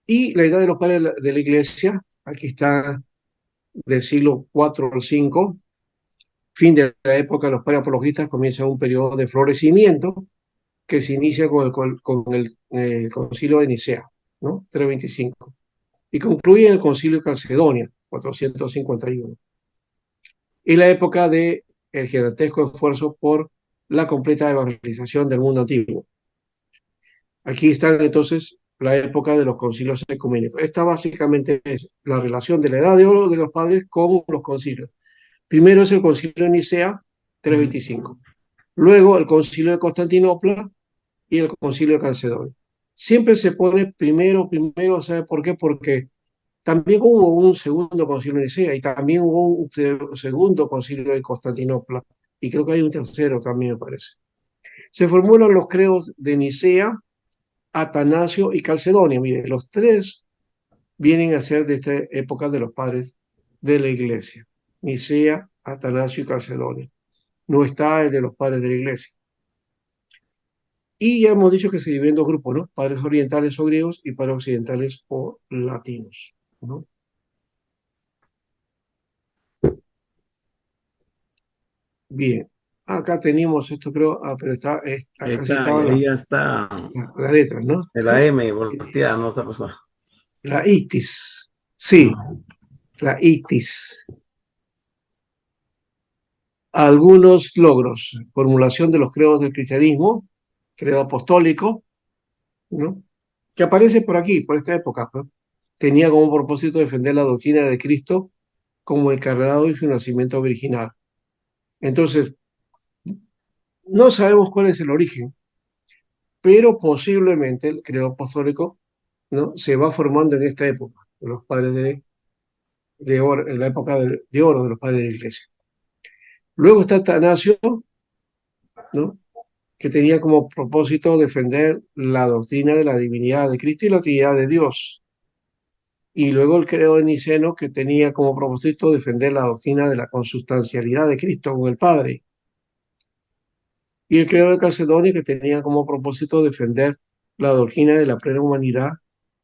Y la edad de los padres de la iglesia, aquí está del siglo IV al V, fin de la época de los padres apologistas, comienza un periodo de florecimiento que se inicia con el concilio de Nicea, ¿no? 325, y concluye en el concilio de Calcedonia, 451. Y la época del gigantesco esfuerzo por la completa evangelización del mundo antiguo. Aquí está entonces la época de los concilios ecuménicos. Esta básicamente es la relación de la edad de oro de los padres con los concilios. Primero es el concilio de Nicea, 325. Luego el concilio de Constantinopla, y el Concilio de Calcedonia. Siempre se pone primero, ¿sabe por qué? Porque también hubo un segundo concilio de Nicea y también hubo un segundo concilio de Constantinopla y creo que hay un tercero también, me parece. Se formulan los credos de Nicea, Atanasio y Calcedonia. Mire, los tres vienen a ser de esta época de los padres de la iglesia. Nicea, Atanasio y Calcedonia. No está el de los padres de la iglesia. Y ya hemos dicho que se dividen en dos grupos, ¿no? Padres orientales o griegos y padres occidentales o latinos, ¿no? Bien. Acá tenemos esto, creo, pero acá sí Está, y estaban ahí ya está las letras, ¿no? la M volteada, no está pasando. La itis. Sí, la itis. Algunos logros. Formulación de los credos del cristianismo, credo apostólico, ¿no? Que aparece por aquí, por esta época, ¿no? Tenía como propósito defender la doctrina de Cristo como encarnado y su nacimiento virginal. Entonces, no sabemos cuál es el origen, pero posiblemente el credo apostólico, ¿no? Se va formando en esta época, de los padres de oro, en la época de oro de los padres de la iglesia. Luego está Atanasio, ¿no? Que tenía como propósito defender la doctrina de la divinidad de Cristo y la Trinidad de Dios. Y luego el credo de Niceno, que tenía como propósito defender la doctrina de la consustancialidad de Cristo con el Padre. Y el credo de Calcedonia, que tenía como propósito defender la doctrina de la plena humanidad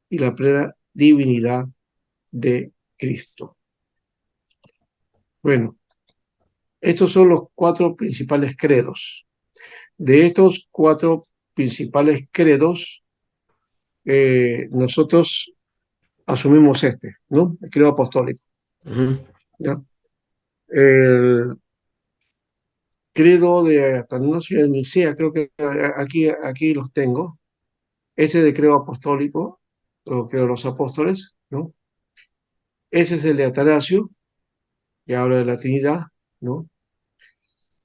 y la plena divinidad de Cristo. Bueno, estos son los cuatro principales credos. De estos cuatro principales credos, nosotros asumimos este, ¿no? El credo apostólico. ¿Ya? El credo de Atanasio de Nicea, creo que aquí los tengo. Ese de credo apostólico, o credo de los apóstoles, ¿no? Ese es el de Atanasio, que habla de la Trinidad, ¿no?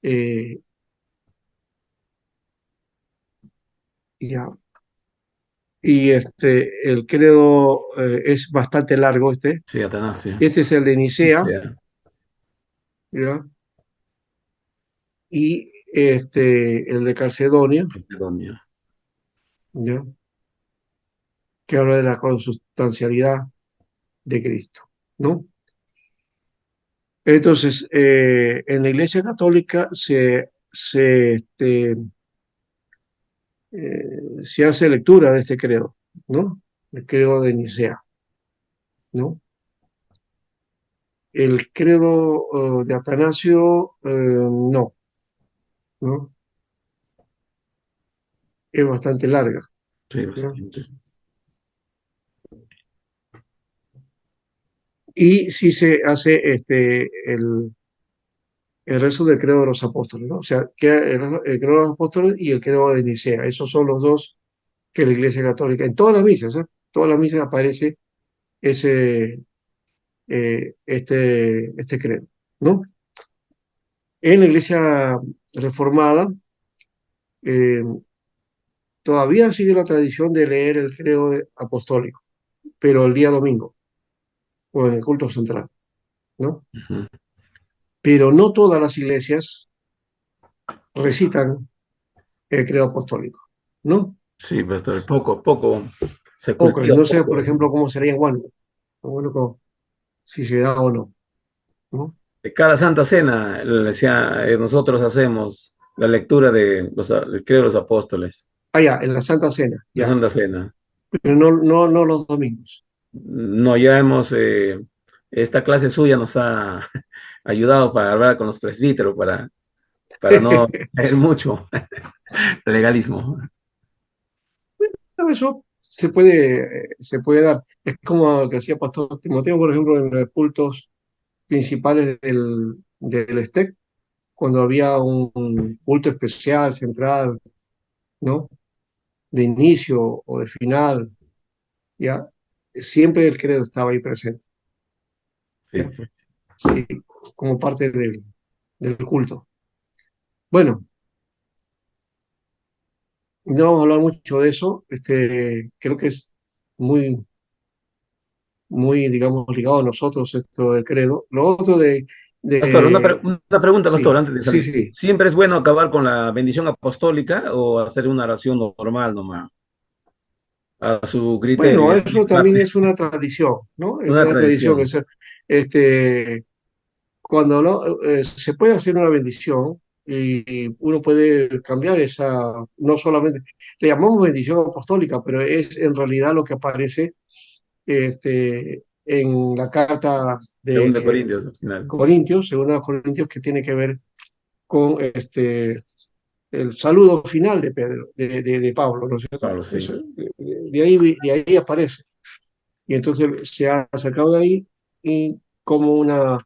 Eh, ya. Y el credo es bastante largo este. Sí, Atanasio. Este es el de Nicea, Sí, ¿ya? Y el de Calcedonia, Macedonia. ¿ya? Que habla de la consustancialidad de Cristo, ¿no? Entonces, en la Iglesia Católica se hace lectura de este credo, ¿no? El credo de Nicea, ¿no? El credo de Atanasio, no, ¿no? Es bastante larga, Sí, ¿no? bastante. Y sí se hace el resto del credo de los apóstoles, ¿no? O sea, queda el credo de los apóstoles y el credo de Nicea. Esos son los dos que la Iglesia Católica, en todas las misas, ¿eh? Todas las misas aparece ese, este credo, ¿no? En la Iglesia Reformada eh, todavía sigue la tradición de leer el credo apostólico, pero el día domingo o en el culto central, ¿no? Ujú. Pero no todas las iglesias recitan el credo apostólico, ¿no? Sí, pero poco se Pocas, cultiva no sé, poco por eso. ejemplo, cómo sería en Huánuco, si se da o no, ¿no? Cada Santa Cena, le decía, nosotros hacemos la lectura del credo de los apóstoles, Ah, ya, en la Santa Cena, la ya, Santa Cena. pero no los domingos. No, esta clase suya nos ha ayudado para hablar con los presbíteros, para no caer mucho legalismo. Todo eso se puede dar. Es como lo que hacía Pastor Timoteo, por ejemplo, en los cultos principales del STEC, cuando había un culto especial, central, ¿no? De inicio o de final, ¿ya? Siempre el credo estaba ahí presente, Sí, ¿ya? Sí, como parte del culto. Bueno, no vamos a hablar mucho de eso. Creo que es muy, muy, digamos, ligado a nosotros esto del credo. Lo otro Pastor, de, una pregunta, pastor, sí, antes de sí, salir. sí. ¿Siempre es bueno acabar con la bendición apostólica o hacer una oración normal nomás? A su Bueno, criterio, ya eso es también parte, es una tradición, ¿no? Es una una tradición. tradición. Este, cuando no, se puede hacer una bendición y uno puede cambiar esa, no solamente, le llamamos bendición apostólica, pero es en realidad lo que aparece en la carta Según de de Corintios, al final. Corintios, segunda Corintios, que tiene que ver con el saludo final de Pedro, de Pablo, ¿no es cierto? Pablo, sí. De ahí aparece. Y entonces se ha sacado de ahí y como una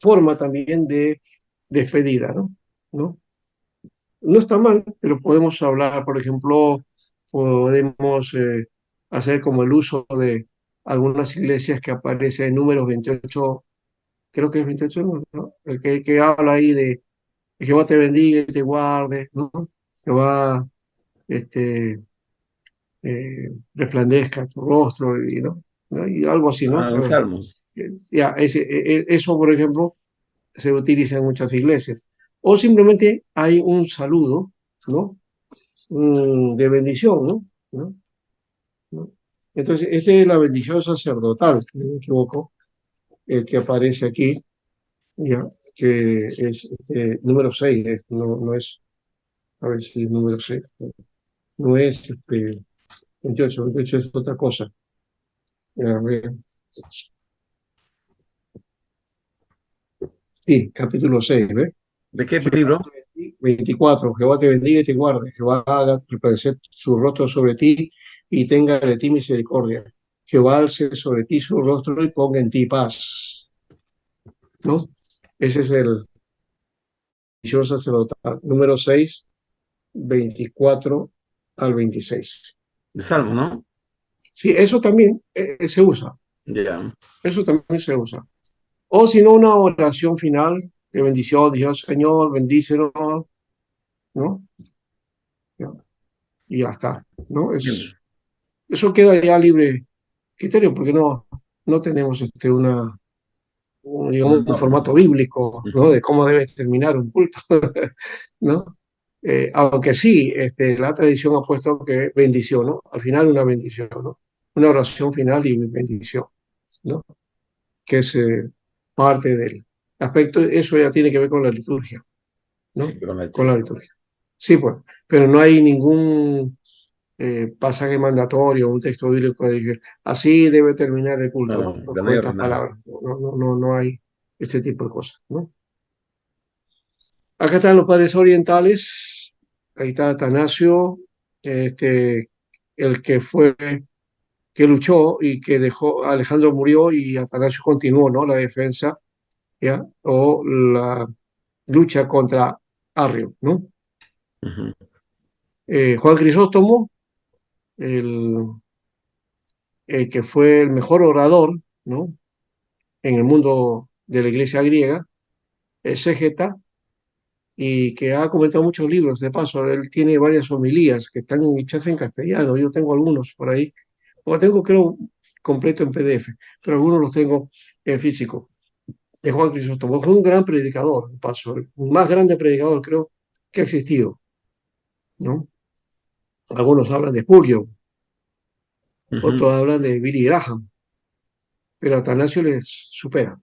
forma también de despedida, ¿no? ¿No? No está mal, pero podemos hablar, por ejemplo, podemos hacer como el uso de algunas iglesias que aparece en Números 28, creo que es 28, ¿no? El que habla ahí de que Jehová te bendiga y te guarde, ¿no? Jehová este, resplandezca tu rostro y, ¿no? ¿No? Y algo así, ¿no? Ah, los salmos. Ya, eso, por ejemplo, se utiliza en muchas iglesias. O simplemente hay un saludo, ¿no? De bendición, ¿no? ¿No? ¿No? Entonces, esa es la bendición sacerdotal, si no me equivoco, el que aparece aquí, ya, que es número 6, no, no es, a ver si es número 6, no es 28, 28 es otra cosa. A ver, sí, capítulo 6, ¿ves? ¿De qué Jehová libro? te bendiga, 24, Jehová te bendiga y te guarde, Jehová haga resplandecer su rostro sobre ti y tenga de ti misericordia. Jehová alce sobre ti su rostro y ponga en ti paz, ¿no? Ese es el misión sacerdotal, número 6, 24 al 26. De salmo, ¿no? Sí, eso también se usa, Ya. eso también se usa. O si no, una oración final de bendición, Dios Señor, bendícenos, ¿no? Ya, y ya está, ¿no? Bien. Eso queda ya libre criterio, porque no tenemos Una digamos, un norma. formato bíblico, ¿no? Ujú. De cómo debe terminar un culto, ¿no? Aunque sí, la tradición ha puesto que bendición, ¿no? Al final una bendición, ¿no? Una oración final y bendición, ¿no? Que es parte del aspecto, eso ya tiene que ver con la liturgia, Sí, ¿no? pero Con la liturgia. Sí, pues, pero no hay ningún pasaje mandatorio, un texto bíblico que diga, así debe terminar el culto, no, ¿no? la Con ley estas ordenada. palabras. No hay este tipo de cosas, ¿no? Acá están los padres orientales, ahí está Atanasio, este, el que fue, que luchó y que dejó, Alejandro murió y Atanasio continuó, ¿no? La defensa, ¿ya? O la lucha contra Arrio, ¿no? Ujú. Juan Crisóstomo, el, el que fue el mejor orador, ¿no? En el mundo de la iglesia griega, exégeta, y que ha comentado muchos libros. De paso, él tiene varias homilías que están hechas en castellano. Yo tengo algunos por ahí, o tengo, creo, completo en PDF, pero algunos los tengo en físico. De Juan Crisóstomo, fue un gran predicador, de paso, el más grande predicador, creo, que ha existido, ¿no? Algunos hablan de Spurgeon, Ujú. otros hablan de Billy Graham, pero Atanasio les supera,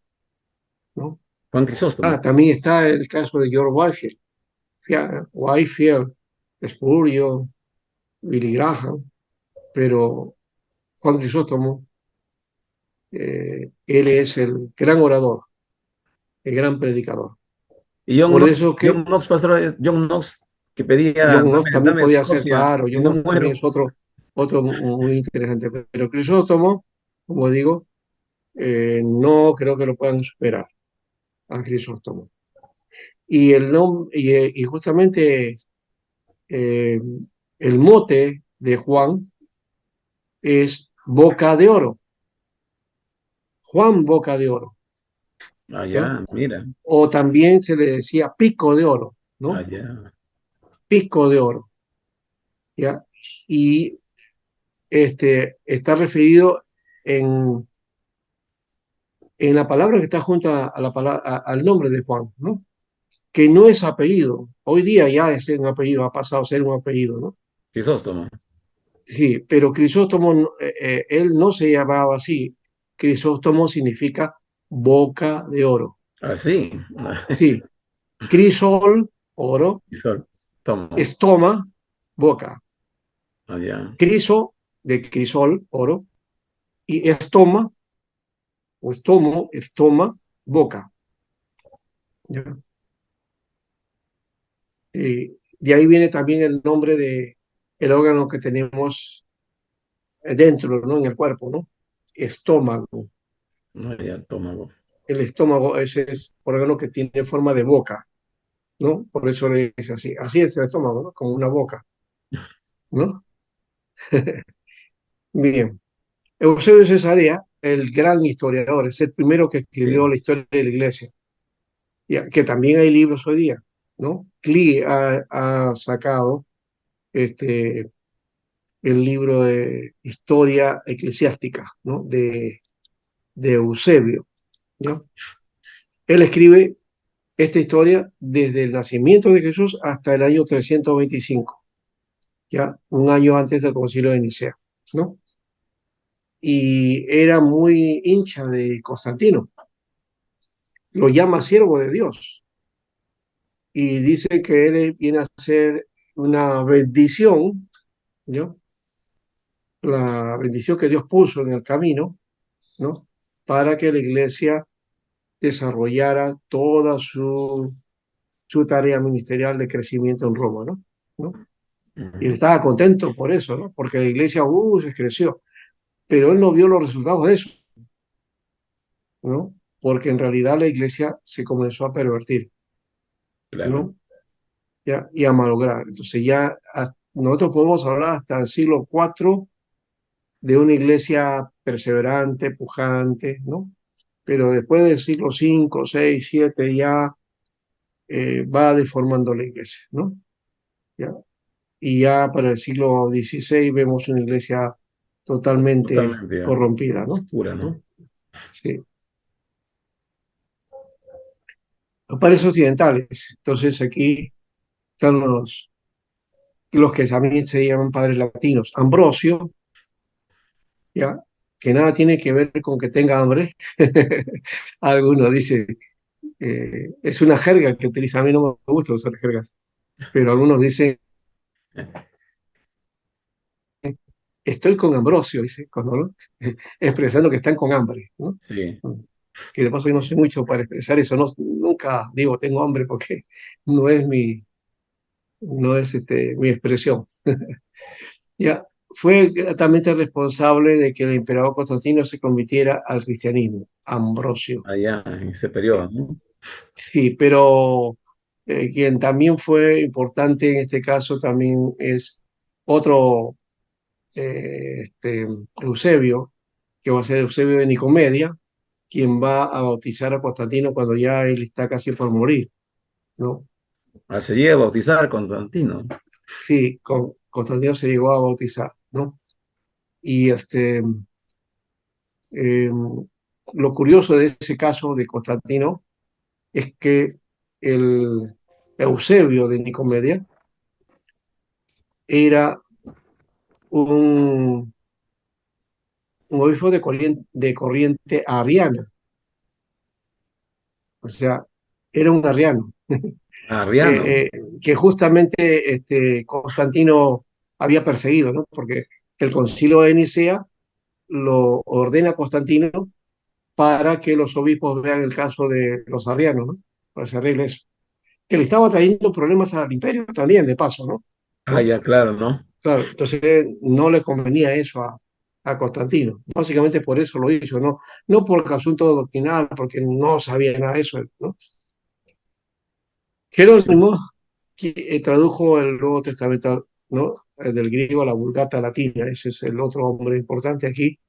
¿no? Juan Crisóstomo. Ah, también está el caso de George Whitefield, Whitefield, Spurgeon, Billy Graham, pero Juan Crisóstomo, él es el gran orador, el gran predicador. Y Por eso que John Knox, pastor, John Knox, que pedía, John dame, Knox también dame podía ser, Escocia, claro, si John no Knox también muero. es otro muy interesante, pero Crisóstomo, como digo, no creo que lo puedan superar a Crisóstomo. Y justamente eh, el mote de Juan es Boca de Oro, Juan Boca de Oro, ¿ya? Allá, mira, O también se le decía Pico de Oro, ¿no? allá. Pico de Oro. ¿ya? Y está referido en, en la palabra que está junto a la al nombre de Juan, ¿no? Que no es apellido. Hoy día ya es un apellido, ha pasado a ser un apellido, ¿no? Crisóstomo. Sí, pero Crisóstomo, él no se llamaba así. Crisóstomo significa boca de oro. Así. Sí, crisol, oro, Crisóstomo. estoma, boca. Allá. Criso, de crisol, oro, y estoma, o estomo, estoma, boca. ¿Ya? De ahí viene también el nombre de el órgano que tenemos dentro, ¿no? En el cuerpo, ¿no? Estómago. Allá, estómago. El estómago ese es órgano que tiene forma de boca, ¿no? Por eso le dice así. Así es el estómago, ¿no? Como una boca, ¿no? Bien. Eusebio de Cesarea, el gran historiador, es el primero que escribió Sí. la historia de la iglesia, ya, que también hay libros hoy día, ¿no? Cli ha sacado este, el libro de historia eclesiástica, ¿no? De Eusebio, ¿no? Él escribe esta historia desde el nacimiento de Jesús hasta el año 325, ya un año antes del concilio de Nicea, ¿no? Y era muy hincha de Constantino, lo llama siervo de Dios y dice que él viene a ser una bendición, ¿no? La bendición que Dios puso en el camino, ¿no? Para que la iglesia desarrollara toda su tarea ministerial de crecimiento en Roma, ¿no? ¿No? Y él Ujú. estaba contento por eso, ¿no? Porque la iglesia, se creció, pero él no vio los resultados de eso, ¿no? Porque en realidad la iglesia se comenzó a pervertir, Claro. ¿no? Ya, y a malograr. Entonces ya nosotros podemos hablar hasta el siglo IV de una iglesia perseverante, pujante, ¿no? Pero después del siglo V, VI, VII ya va deformando la iglesia, ¿no? ¿Ya? Y ya para el siglo XVI vemos una iglesia totalmente Totalmente ya. corrompida, ¿no? Oscura, ¿no? ¿No? Sí. Los padres occidentales, entonces aquí están los que también se llaman padres latinos. Ambrosio, ¿ya? Que nada tiene que ver con que tenga hambre. Algunos dicen, es una jerga que utiliza, a mí no me gusta usar jergas, pero algunos dicen, estoy con Ambrosio, dice, cuando, ¿no? Expresando que están con hambre, ¿no? Sí, Que de paso yo no sé mucho para expresar eso, no, nunca digo tengo hambre porque no es mi expresión. Ya, fue gratamente responsable de que el emperador Constantino se convirtiera al cristianismo, Ambrosio. allá en ese periodo, ¿no? Sí, pero quien también fue importante en este caso también es otro Eusebio, que va a ser Eusebio de Nicomedia, quien va a bautizar a Constantino cuando ya él está casi por morir, ¿no? Se llega a bautizar Constantino. Sí, Constantino se llegó a bautizar, ¿no? Y eh, lo curioso de ese caso de Constantino es que el Eusebio de Nicomedia era un, un obispo de corriente ariana, o sea, era un arriano, Arriano. que justamente Constantino había perseguido, ¿no? Porque el concilio de Nicea lo ordena Constantino para que los obispos vean el caso de los arrianos, ¿no? Para se arregle eso. Que le estaba trayendo problemas al imperio también, de paso, ¿no? Ah, ¿No? ya, claro, ¿no? Claro, entonces no le convenía eso a Constantino. Básicamente por eso lo hizo, ¿no? No por asunto doctrinal, porque no sabía nada de eso, ¿no? Sí, Jerónimo que, tradujo el Nuevo Testamento, ¿no? Del griego a la Vulgata latina, ese es el otro hombre importante aquí.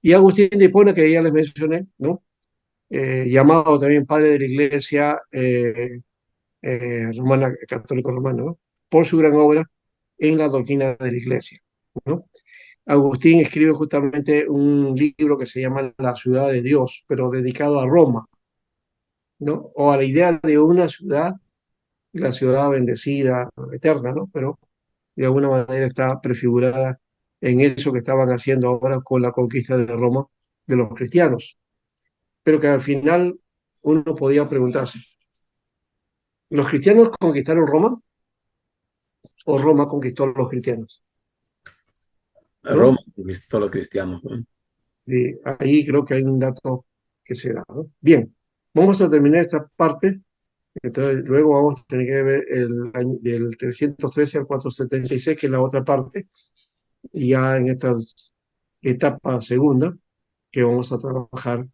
Y Agustín de Hipona, que ya les mencioné, ¿no? Llamado también padre de la Iglesia romana, católico romano, ¿no? Por su gran obra en la doctrina de la Iglesia, ¿no? Agustín escribe justamente un libro que se llama La ciudad de Dios, pero dedicado a Roma, ¿no? O a la idea de una ciudad, la ciudad bendecida, eterna, ¿no? Pero de alguna manera está prefigurada en eso que estaban haciendo ahora con la conquista de Roma de los cristianos. Pero que al final uno podía preguntarse, ¿los cristianos conquistaron Roma o Roma conquistó a los cristianos? ¿No? Roma conquistó a los cristianos, ¿no? Sí, ahí creo que hay un dato que se da, ¿no? Bien, vamos a terminar esta parte. Entonces, luego vamos a tener que ver el año del 313 al 476, que es la otra parte, y ya en esta etapa segunda, que vamos a trabajar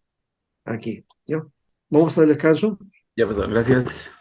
aquí. ¿Ya? Vamos al descanso. Ya, pues, gracias.